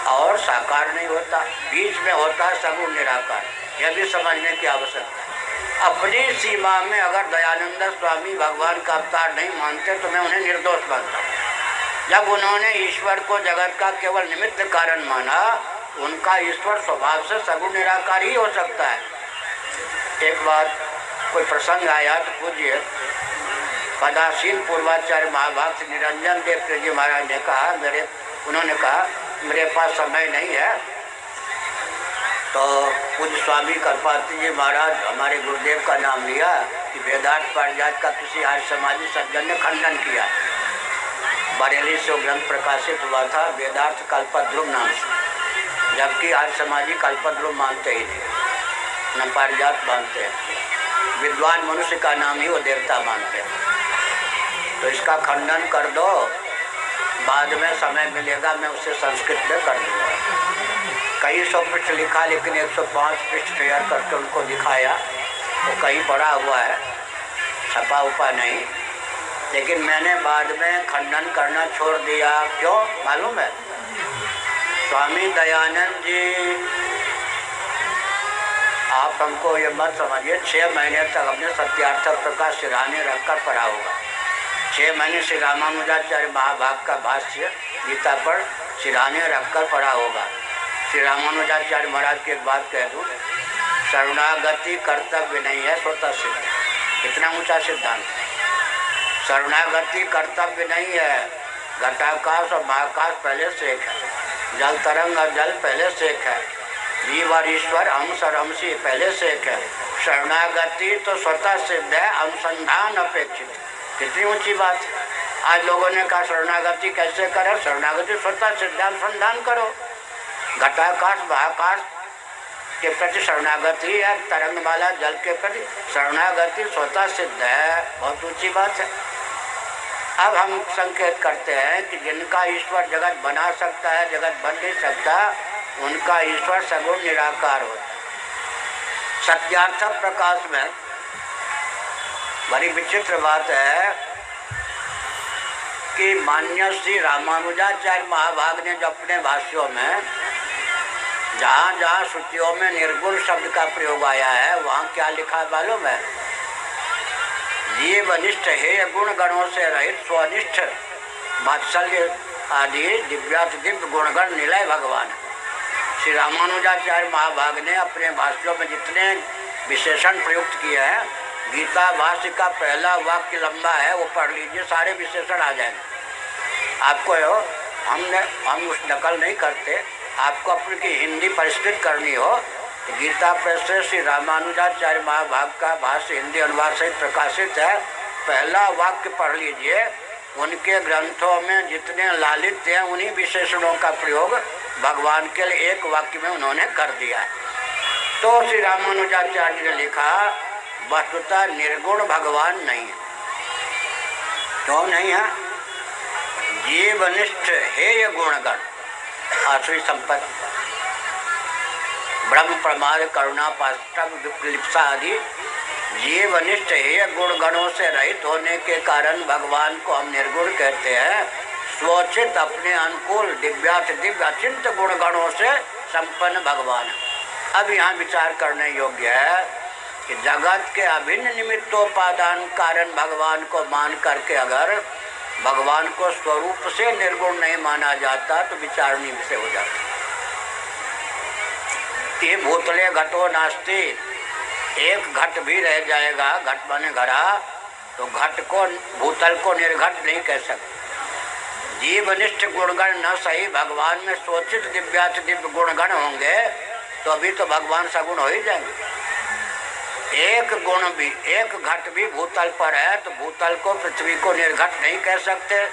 और साकार नहीं होता, बीच में होता है सगुण निराकार। यह भी समझने की आवश्यकता है। अपनी सीमा में अगर दयानंद स्वामी भगवान का अवतार नहीं मानते तो मैं उन्हें निर्दोष मानता हूँ। जब उन्होंने ईश्वर को जगत का केवल निमित्त कारण माना, उनका ईश्वर स्वभाव से सगुण निराकार ही हो सकता है। एक बार कोई प्रसंग आया तो पूज्य पदासीन पूर्वाचार्य महाभाग श्री निरंजन देव जी महाराज ने कहा, उन्होंने कहा मेरे पास समय नहीं है, तो पूज्य स्वामी कृपाती जी महाराज हमारे गुरुदेव का नाम लिया कि वेदांत पारिजात का किसी आर्य समाजी सज्जन ने खंडन किया। बरेली से ग्रंथ प्रकाशित हुआ था वेदार्थ कल्पद्रुम नाम से, जबकि आर्य समाजी कल्पद्रुम मानते ही नहीं, न पारिजात मानते हैं। विद्वान मनुष्य का नाम ही वो देवता मानते हैं। तो इसका खंडन कर दो, बाद में समय मिलेगा मैं उसे संस्कृत में कर दूँगा। कई 100 पृष्ठ लिखा, लेकिन 105 पृष्ठ तैयार करके उनको दिखाया। वो कहीं पड़ा हुआ है, छपा उपा नहीं, लेकिन मैंने बाद में खंडन करना छोड़ दिया। क्यों मालूम है? स्वामी दयानंद जी, आप हमको ये मत समझिए 6 महीने तक अपने सत्यार्थ प्रकाश सिरहाने रखकर पढ़ा होगा। 6 महीने श्री रामानुजाचार्य महाभाग का भाष्य गीता पर सिरहाने रखकर पढ़ा होगा। श्री रामानुजाचार्य महाराज की एक बात कह दूँ, शरणागति कर्तव्य नहीं है, स्वतः सिद्ध। कितना ऊंचा सिद्धांत। शरणागति कर्तव्य नहीं है। घटाकाश और महाकाश पहले से एक है, जल तरंग और जल पहले से एक है, जीव और ईश्वर अंश और अंशी पहले से एक है। शरणागति तो स्वतः सिद्ध है, अनुसंधान अपेक्षित। कितनी ऊंची बात। आज लोगों ने कहा शरणागति कैसे करें? शरणागति स्वतः सिद्ध, अनुसंधान करो। घटाकाश महाकाश के प्रति शरणागति है, तरंगमाला जल के प्रति शरणागति स्वतः सिद्ध है। बहुत ऊंची बात है। अब हम संकेत करते हैं कि जिनका ईश्वर जगत बना सकता है, जगत बन नहीं सकता, उनका ईश्वर सगुण निराकार होता है। सत्यार्थ प्रकाश में बड़ी विचित्र बात है कि मान्य श्री रामानुजाचार्य महाभाग ने जो अपने भाष्यों में जहाँ जहाँ श्रुतियों में निर्गुण शब्द का प्रयोग आया है, वहाँ क्या लिखा मालूम है? जीवनिष्ठ हे गुण गणों से रहित स्वनिष्ठ वात्सल्य आदि दिव्यादिव्य गुणगण निलय भगवान। श्री रामानुजाचार्य महाभाग ने अपने भाष्यों में जितने विशेषण प्रयुक्त किए हैं, गीता भाष्य का पहला वाक्य लंबा है, वो पढ़ लीजिए, सारे विशेषण आ जाएंगे आपको। हम उस नकल नहीं करते, आपको अपनी हिंदी परिष्कृत करनी हो तो गीता प्रेस से श्री रामानुजाचार्य महाभाग का भाष्य हिंदी अनुवाद सहित प्रकाशित है। पहला वाक्य पढ़ लीजिए। उनके ग्रंथों में जितने लालित्य हैं, उन्हीं विशेषणों का प्रयोग भगवान के लिए एक वाक्य में उन्होंने कर दिया। तो श्री रामानुजाचार्य ने लिखा, वस्तुतः निर्गुण भगवान नहीं है। क्यों नहीं है? जीवनिष्ठ हेय गुणगण आश्री संपत्ति ब्रह्म प्रमाद करुणा पाष्टभ विप्लिप्सा आदि जीवनिष्ठ हेय गुणगणों से रहित होने के कारण भगवान को हम निर्गुण कहते हैं। स्वोचित अपने अनुकूल दिव्यात दिव्य अचिंत गुणगणों से संपन्न भगवान। अब यहाँ विचार करने योग्य है कि जगत के अभिन्न निमित्तोपादान कारण भगवान को मान करके अगर भगवान को स्वरूप से निर्गुण नहीं माना जाता तो विचारणीय विषय हो जाता। ये भूतले घटो नास्ति, एक घट भी रह जाएगा, घट माने घड़ा, तो घट को भूतल को निर्घट नहीं कह सकते। जीवनिष्ठ गुणगण न सही, भगवान में स्वोचित दिव्यात दिव्य गुणगण होंगे तो अभी तो भगवान सगुण हो ही जाएंगे। एक गुण भी, एक घट भी भूतल पर है तो भूतल को पृथ्वी को निर्घट नहीं कह सकते।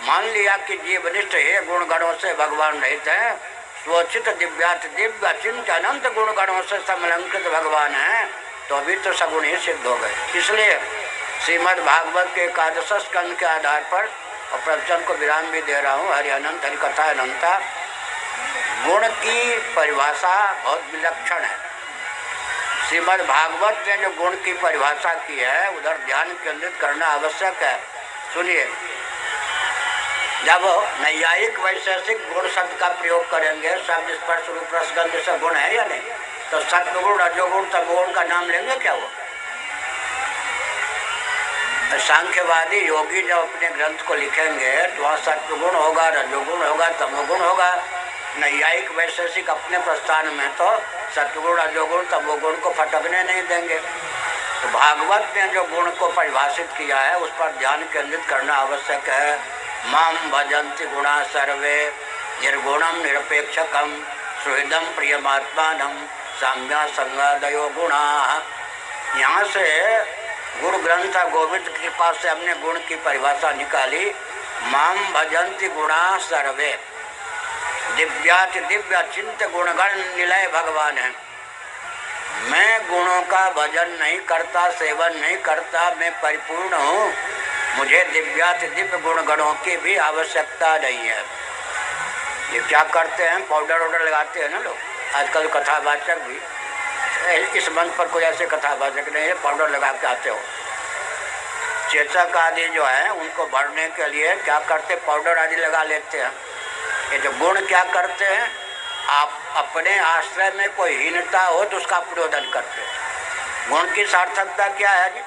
मान लिया कि जीवनिष्ठ है गुणगणों से भगवान रहित है, स्वोचित दिव्यात दिव्य अचिंत अनंत गुणगणों से समलंकृत भगवान है, तो अभी तो सगुण ही सिद्ध हो गए। इसलिए श्रीमद् भागवत के 11 स्कंद के आधार पर और प्रवचन को विराम भी दे रहा हूँ, हरि अनंत हरि कथा अनंता। गुण की परिभाषा बहुत विलक्षण है। श्रीमद् भागवत ने जो गुण की परिभाषा की है उधर ध्यान केंद्रित करना आवश्यक है। सुनिए, जब नैयायिक वैशेषिक गुण शब्द का प्रयोग करेंगे, शब्द स्पर्श रूप रसगंध से गुण है या नहीं, तो सत्वगुण रजोगुण तमोगुण का नाम लेंगे क्या वो? सांख्यवादी योगी जब अपने ग्रंथ को लिखेंगे तो वहाँ सत्वगुण होगा, रजोगुण होगा, तमोगुण होगा। नैयायिक वैशेषिक अपने प्रस्थान में तो सत्वगुण रजोगुण तमोगुण को फटकने नहीं देंगे। तो भागवत ने जो गुण को परिभाषित किया है उस पर ध्यान केंद्रित करना आवश्यक है। माम भजन्ति गुणा सर्वे निर्गुणम निरपेक्षकम सुहृदम प्रियमात्मानम साम्या संगादयो गुणा। यहाँ से गुरु ग्रंथ गोविंद के पास से हमने गुण की परिभाषा निकाली। माम भजन्ति गुणा सर्वे, दिव्याति दिव्य चिंत गुणगण निलय भगवान है। मैं गुणों का भजन नहीं करता, सेवन नहीं करता, मैं परिपूर्ण हूँ, मुझे दिव्याति दिव्य गुणगणों की भी आवश्यकता नहीं है। ये क्या करते हैं, पाउडर वाउडर लगाते हैं ना लोग आजकल, कथावाचक भी इस मंच पर कोई ऐसे कथावाचक नहीं है, पाउडर लगा के आते हो। चेचक आदि जो है उनको भरने के लिए क्या करते, पाउडर आदि लगा लेते हैं। ये जो गुण क्या करते हैं, आप अपने आश्रय में कोई हीनता हो तो उसका प्रबोधन करते हैं। गुण की सार्थकता क्या है जी?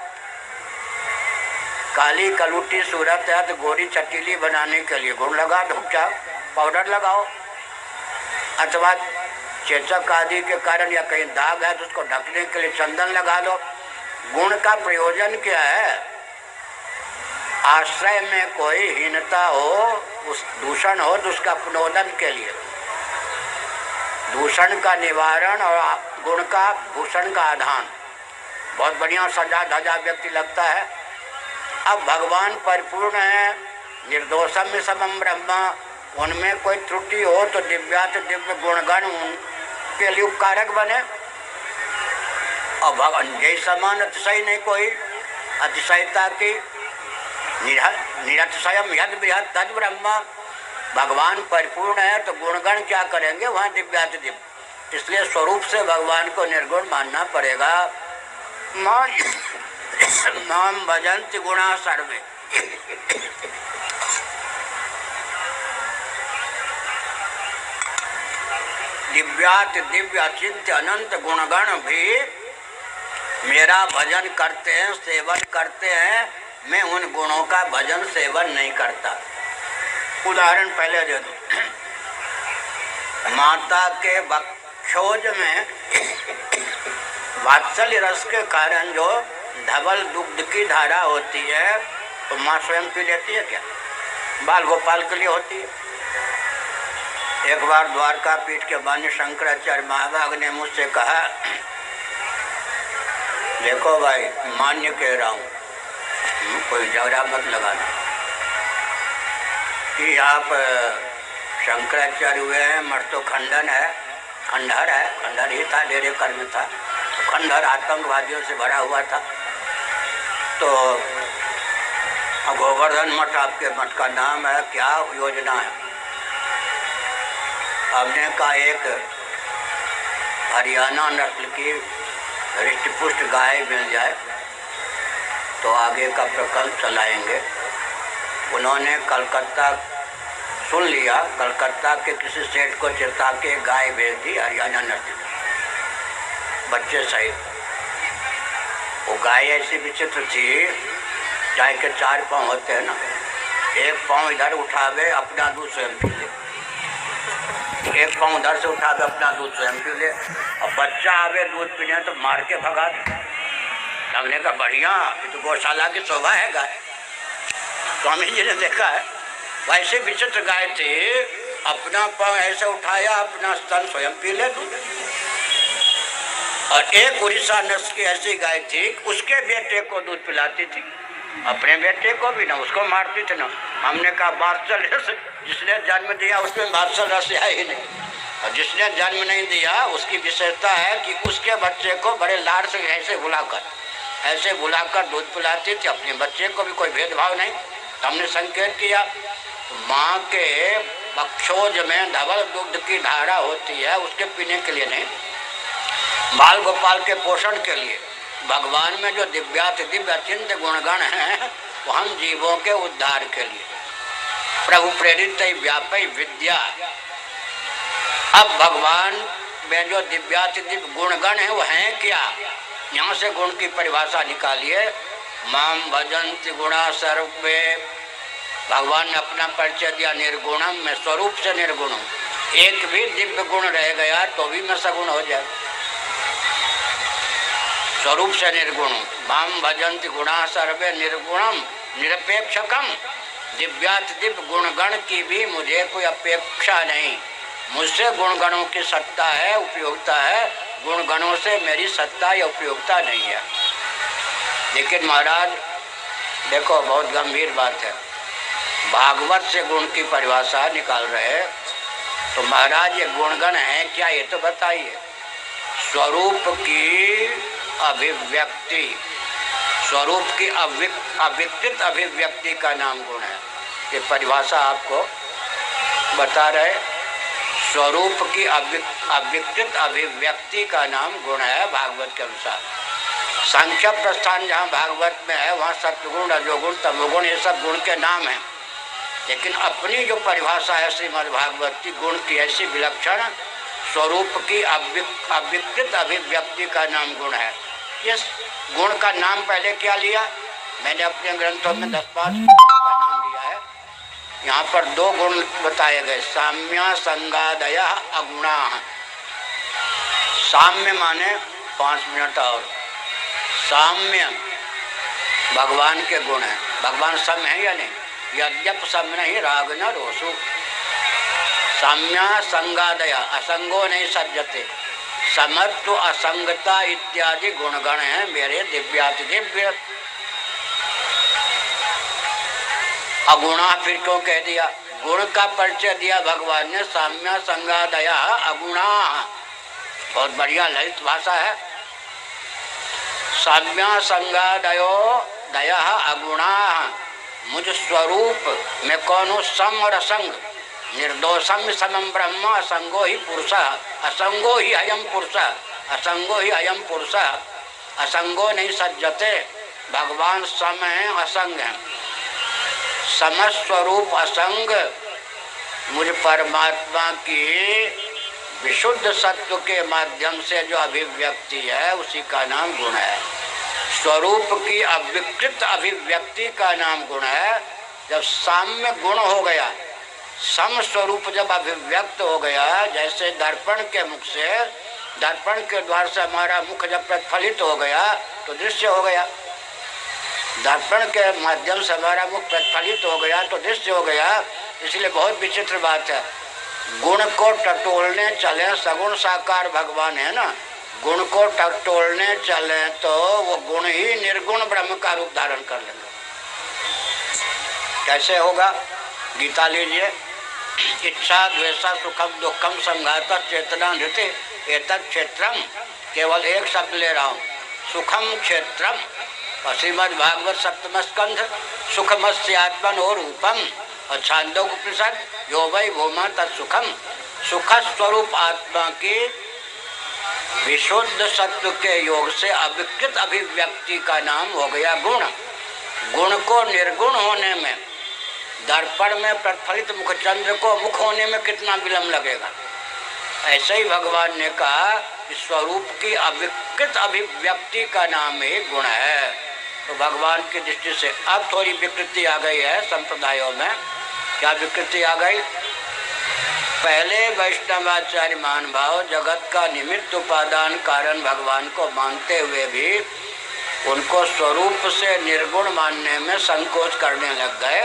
काली कलूटी सूरत है तो गोरी चटीली बनाने के लिए गुण लगा दो, क्या पाउडर लगाओ, अथवा चेचक आदि के कारण या कहीं दाग है तो उसको ढकने के लिए चंदन लगा दो। गुण का प्रयोजन क्या है? आश्रय में कोई हीनता हो, उस दूषण हो तो उसका प्रबोधन के लिए, दूषण का निवारण और गुण का भूषण का आधान। बहुत बढ़िया सजा धजा व्यक्ति लगता है। अब भगवान परिपूर्ण है, निर्दोषम समम ब्रह्मा, उनमें कोई त्रुटि हो तो दिव्यात दिव्य गुणगण उनके लिए उपकारक बने। और भगवान जय समान अतिशय नहीं कोई, अतिशयता की निरतिशयम यद बृहद तद ब्रह्मा। भगवान परिपूर्ण है तो गुणगण क्या करेंगे, वहाँ दिव्यात दिव्य। इसलिए स्वरूप से भगवान को निर्गुण मानना पड़ेगा। माम भजन्ति गुणा सर्वे, दिव्यात दिव्य अचिंत्य अनंत गुणगण भी मेरा भजन करते हैं, सेवन करते हैं। मैं उन गुणों का भजन सेवन नहीं करता। उदाहरण पहले दे दूं। माता के बक्षोज में वात्सल्य रस के कारण जो धवल दुग्ध की धारा होती है तो माँ स्वयं पी लेती है क्या? बाल गोपाल के लिए होती है। एक बार द्वारका पीठ के बानी शंकराचार्य महाभाग ने मुझसे कहा, देखो भाई मान्य कह रहा हूँ, कोई झगड़ा मत लगाना कि आप शंकराचार्य हुए हैं, मर तो खंडन है, खंडहर है, खंडहर ही था, डेरे कर में था, तो खंडहर आतंकवादियों से भरा हुआ था। तो गोवर्धन मठ आपके मठ का नाम है, क्या योजना है? हमने कहा एक हरियाणा नस्ल की हृष्टपुष्ट गाय मिल जाए तो आगे का प्रकल्प चलाएंगे। उन्होंने कलकत्ता सुन लिया, कलकत्ता के किसी सेठ को चिता के गाय भेज दी हरियाणा नस्ल, बच्चे सहित। वो गाय ऐसी विचित्र थी, गाय के 4 पाँव होते हैं ना, एक पाँव इधर उठावे अपना दूध स्वयं पी ले, एक पाँव उधर से उठावे अपना दूध स्वयं पी ले। और बच्चा आवे दूध पीने तो मार के भगा दे। हमने कहा बढ़िया, ये तो गौशाला की शोभा है गाय। स्वामी जी ने देखा है वैसे विचित्र गाय थी, अपना पाँव ऐसे उठाया, अपना स्तन स्वयं पी ले दूध। और एक उड़ीसा नस्ल की ऐसी गाय थी, उसके बेटे को दूध पिलाती थी, अपने बेटे को भी ना, उसको मारती थी ना। हमने कहा वात्सल्य रस जिसने जन्म दिया उसमें वात्सल्य रस है ही नहीं, और जिसने जन्म नहीं दिया उसकी विशेषता है कि उसके बच्चे को बड़े लाड़ से ऐसे बुलाकर दूध पिलाती थी, अपने बच्चे को भी कोई भेदभाव नहीं। हमने संकेत किया माँ के बक्षोज में धवल दुग्ध की धारा होती है, उसके पीने के लिए नहीं, बाल गोपाल के पोषण के लिए। भगवान में जो दिव्याति दिव्य अचिंत्य गुणगण हैं वो हम जीवों के उद्धार के लिए। प्रभु प्रेरित व्यापी विद्या। अब भगवान में जो दिव्याति दिव्य गुणगण है वो हैं क्या? यहाँ से गुण की परिभाषा निकालिए। माम भजन्ति गुणा सर्वे, भगवान ने अपना परिचय दिया निर्गुणम, मैं स्वरूप से निर्गुण हूँ। एक भी दिव्य गुण रह गया तो भी मैं सगुण हो जाए, स्वरूप से निर्गुण हूँ। माम भजन्ति गुणा सर्वे निर्गुणम निरपेक्षकम, दिव्याति दिव्य गुणगण की भी मुझे कोई अपेक्षा नहीं। मुझसे गुणगणों की सत्ता है, उपयोगिता है, गुणगणों से मेरी सत्ता या उपयोगिता नहीं है। लेकिन महाराज देखो, बहुत गंभीर बात है। भागवत से गुण की परिभाषा निकाल रहे, तो महाराज ये गुणगण है क्या, ये तो बताइए। स्वरूप की अभिव्यक्ति, स्वरूप की अविकृत अभिव्यक्ति का नाम गुण है। ये परिभाषा आपको बता रहे। स्वरूप की अविकृत अभिव्यक्ति का नाम गुण है भागवत के अनुसार। सांख्य प्रस्थान जहाँ भागवत में है वहाँ सत्वगुण, रजोगुण, तमोगुण ये सब गुण के नाम हैं। लेकिन अपनी जो परिभाषा है श्रीमद् भागवत की, गुण की ऐसी विलक्षण, स्वरूप की अविकृत अभिव्यक्ति का नाम गुण है। इस गुण का नाम पहले क्या लिया? मैंने अपने ग्रंथों में 10-5 का नाम लिया है। यहाँ पर 2 गुण बताए गए, साम्य संगादय अगुणा। साम्य माने 5 मिनट और, साम्य भगवान के गुण है। भगवान सम है या नहीं? यद्यप सम नहीं राग न रोसु। साम्य संगादय, असंगो नहीं सज्जते, समत्व असंगता इत्यादि गुणगण हैं मेरे दिव्याति दिव्य। अगुणा फिर क्यों कह दिया? गुण का परिचय दिया भगवान ने, साम्य संगादय अगुणा। बहुत बढ़िया ललित भाषा है। साम्य संगादयो दया अगुणा, मुझ स्वरूप में कौन हूँ? सम और असंग, निर्दोषम समम ब्रह्म, असंगो ही पुरुष, असंगो ही अयम पुरुष, असंगो ही अयम पुरुष, असंगो नहीं सज्जते। भगवान सम है, असंग है। समस्वरूप असंग मुझ परमात्मा की विशुद्ध सत्व के माध्यम से जो अभिव्यक्ति है उसी का नाम गुण है। स्वरूप की अविकृत अभिव्यक्ति का नाम गुण है। जब साम्य गुण हो गया, सम स्वरूप जब अभिव्यक्त हो गया, जैसे दर्पण के मुख से, दर्पण के द्वार से हमारा मुख जब प्रतिफलित हो गया तो दृश्य हो गया। दर्पण के माध्यम से हमारा मुख प्रतिफलित हो गया तो दृश्य हो गया। इसलिए बहुत विचित्र बात है, गुण को टटोलने चले, सगुण साकार भगवान है ना, गुण को टटोलने चले तो वो गुण ही निर्गुण ब्रह्म का रूप धारण कर लेंगे। कैसे होगा? गीता लीजिए, इच्छा द्वेषा सुखम दुखम संघात चेतना धृति एतत् क्षेत्रम, केवल एक शब्द ले रहा हूँ, सुखम क्षेत्रम। और श्रीमद् भागवत सप्तम स्कंध, सुखमस्य आत्मन और रूपम, और छांदोग्य उपनिषद यो वै भूमा तत्सुखम। सुख स्वरूप आत्मा की विशुद्ध सत्व के योग से अविकृत अभिव्यक्ति का नाम हो गया गुण। गुण को निर्गुण होने में, दर्पण में प्रतिफलित मुखचंद्र को मुख होने में कितना विलंब लगेगा, ऐसे ही भगवान ने कहा कि स्वरूप की अविकृत अभिव्यक्ति का नाम ही गुण है। तो भगवान की दृष्टि से अब थोड़ी विकृति आ गई है संप्रदायों में। क्या विकृति आ गई? पहले वैष्णवाचार्य मान भाव जगत का निमित्त उपादान कारण भगवान को मानते हुए भी उनको स्वरूप से निर्गुण मानने में संकोच करने लग गए,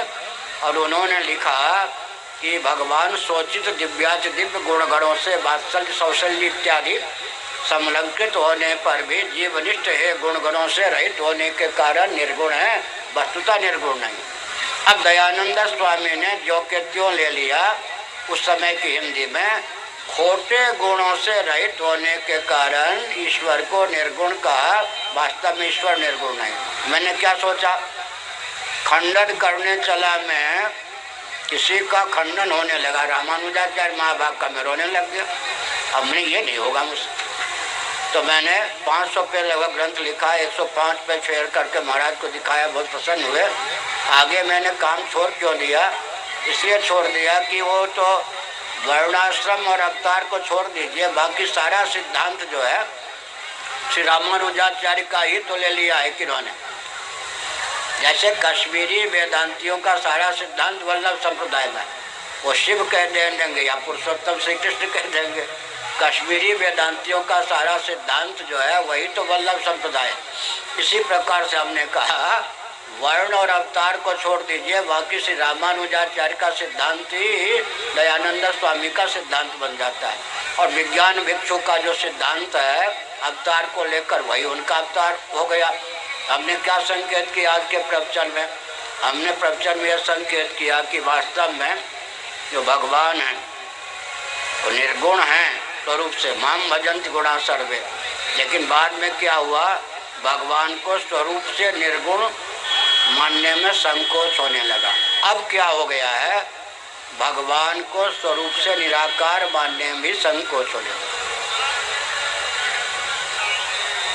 और उन्होंने लिखा कि भगवान सोचित दिव्याच दिव्य गुणगणों से वात्सल्य सौशल्य इत्यादि समलंकृत होने पर भी जीवनिष्ठ है, गुणगणों से रहित होने के कारण निर्गुण है, वस्तुतः निर्गुण नहीं। अब दयानंद स्वामी ने जो के त्यों ले लिया, उस समय की हिंदी में खोटे गुणों से रहित होने के कारण ईश्वर को निर्गुण कहा, वास्तव में ईश्वर निर्गुण नहीं। मैंने क्या सोचा, खंडन करने चला मैं, किसी का खंडन होने लगा, रामानुजाचार्य महाभाग का मैं रोने लग गया। अब मैंने ये नहीं होगा मुझसे, तो मैंने 500 पे लगभग ग्रंथ लिखा, 105 पे शेयर करके महाराज को दिखाया, बहुत प्रसन्न हुए। आगे मैंने काम छोड़ क्यों दिया, इसलिए छोड़ दिया कि वो तो वर्णाश्रम और अवतार को छोड़ दीजिए, बाकी सारा सिद्धांत जो है श्री रामानुजाचार्य का ही तो ले लिया है किन्होंने। जैसे कश्मीरी वेदांतियों का सारा सिद्धांत वल्लभ संप्रदाय में, वो शिव कह देंगे या पुरुषोत्तम श्री कृष्ण कह देंगे। कश्मीरी वेदांतियों का सारा सिद्धांत जो है वही तो वल्लभ संप्रदाय। इसी प्रकार से हमने कहा वर्ण और अवतार को छोड़ दीजिए, बाकी श्री रामानुजाचार्य का सिद्धांत ही दयानंद स्वामी का सिद्धांत बन जाता है। और विज्ञान भिक्षु का जो सिद्धांत है अवतार को लेकर, वही उनका अवतार हो गया। हमने क्या संकेत किया आज के प्रवचन में? हमने प्रवचन में यह संकेत किया कि वास्तव में जो भगवान हैं वो निर्गुण हैं स्वरूप से, माम भजन्ति गुणा सर्वे। लेकिन बाद में क्या हुआ, भगवान को स्वरूप से निर्गुण मानने में संकोच होने लगा। अब क्या हो गया है, भगवान को स्वरूप से निराकार मानने में भी संकोच होने लगा।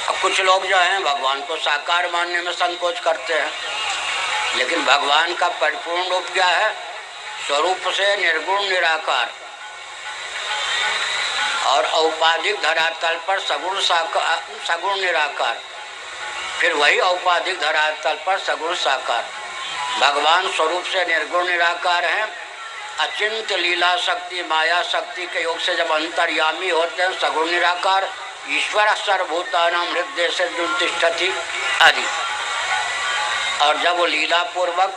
अब कुछ लोग जो हैं भगवान को साकार मानने में संकोच करते हैं, लेकिन भगवान का परिपूर्ण रूप क्या है? स्वरूप से निर्गुण निराकार और औपाधिक धरातल पर सगुण निराकार, फिर वही औपाधिक धरातल पर सगुण साकार। भगवान स्वरूप से निर्गुण निराकार हैं, अचिंत्य लीला शक्ति माया शक्ति के योग से जब अंतर्यामी होते हैं सगुण निराकार। ईश्वर सर्वभूतानां हृदय से तिष्ठति आदि। और जब वो लीला पूर्वक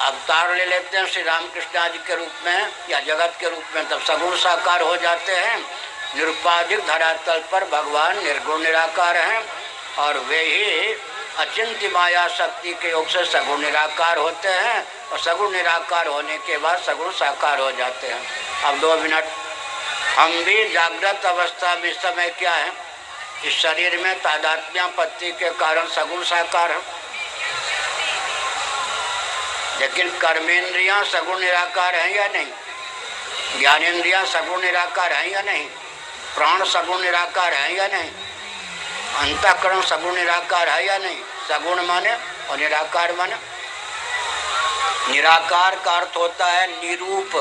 अवतार ले लेते हैं श्री रामकृष्ण आदि के रूप में या जगत के रूप में, तब सगुण साकार हो जाते हैं। निरुपाधिक धरातल पर भगवान निर्गुण निराकार हैं और वे ही अचिंत्य माया शक्ति के योग से सगुण निराकार होते हैं और सगुण निराकार होने के बाद सगुण साकार हो जाते हैं। अब 2 मिनट, हम भी जागृत अवस्था में इस समय क्या है, इस शरीर में तादात्म्यापत्ति के कारण सगुण साकार है, लेकिन कर्मेंद्रियां सगुण निराकार हैं या नहीं? ज्ञानेंद्रियां सगुण निराकार हैं या नहीं? प्राण सगुण निराकार है या नहीं? अंतःकरण सगुण निराकार है या नहीं? सगुण माने और निराकार माने, निराकार का अर्थ होता है निरूप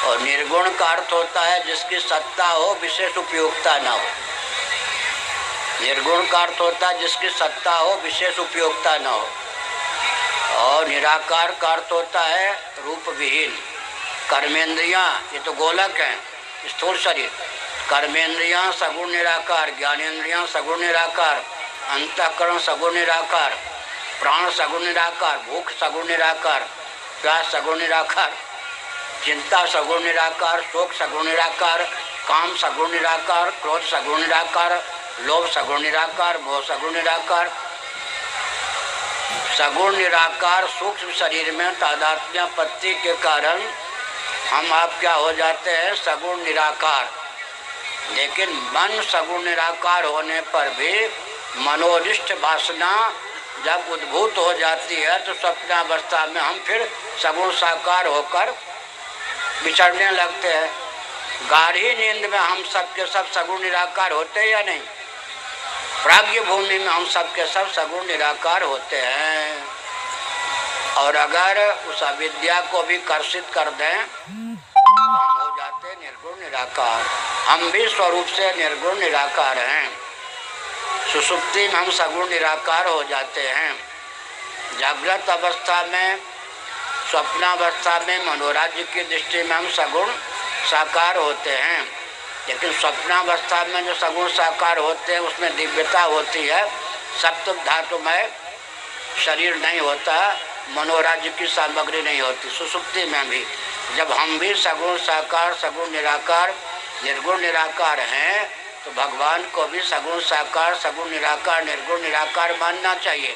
और निर्गुण का अर्थ होता है जिसकी सत्ता हो विशेष उपयोगिता ना हो। निर्गुण का अर्थ होता है जिसकी सत्ता हो विशेष उपयोगिता न हो, और निराकार का अर्थ होता है रूप विहीन। कर्मेंद्रियां ये तो गोलक हैं, स्थूल शरीर। कर्मेंद्रियां सगुण निराकार, ज्ञानेंद्रियां सगुण निराकार, अंतःकरण सगुण निराकार, प्राण सगुण निराकार, भूख सगुण निराकार, प्यास सगुण निराकार, चिंता सगुण निराकार, शोक सगुण निराकार, काम सगुण निराकार, क्रोध सगुण निराकार, लोभ सगुण निराकार, मोह सगुण निराकार। सगुण निराकार सूक्ष्म शरीर में तादात्म्यापत्ति के कारण हम आप क्या हो जाते हैं, सगुण निराकार। लेकिन मन सगुण निराकार होने पर भी मनोनिष्ठ वासना जब उद्भूत हो जाती है तो स्वप्नावस्था में हम फिर सगुण साकार होकर विचरने लगते हैं। गाढ़ी नींद में हम सबके सब सगुण निराकार होते हैं या नहीं? प्राज्ञ भूमि में हम सबके सब सगुण निराकार होते हैं। और अगर उस अविद्या को भी कर्षित कर दें तो हम हो जाते निर्गुण निराकार। हम भी स्वरूप से निर्गुण निराकार हैं। सुषुप्ति में हम सगुण निराकार हो जाते हैं। जागृत अवस्था में, स्वप्नावस्था में, मनोराज्य की दृष्टि में हम सगुण साकार होते हैं। लेकिन स्वप्नावस्था में जो सगुण साकार होते हैं उसमें दिव्यता होती है, सप्त धातुमय शरीर नहीं होता, मनोराज्य की सामग्री नहीं होती। सुषुप्ति में भी जब हम भी सगुण साकार, सगुण निराकार, निर्गुण निराकार हैं तो भगवान को भी सगुण साकार, सगुण निराकार, निर्गुण निराकार मानना चाहिए।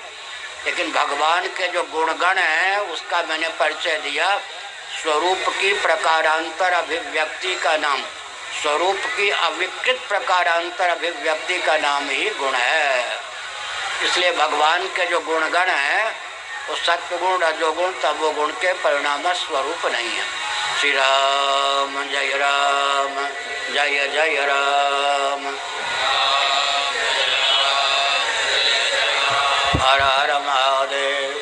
लेकिन भगवान के जो गुणगण हैं उसका मैंने परिचय दिया। स्वरूप की प्रकारांतर अभिव्यक्ति का नाम, स्वरूप की अविकृत प्रकारांतर अभिव्यक्ति का नाम ही गुण है। इसलिए भगवान के जो गुणगण हैं वो सत्वगुण, रजोगुण, तमोगुण के परिणाम स्वरूप नहीं है। श्री राम जय राम, जय जय राम, हर हर महादेव।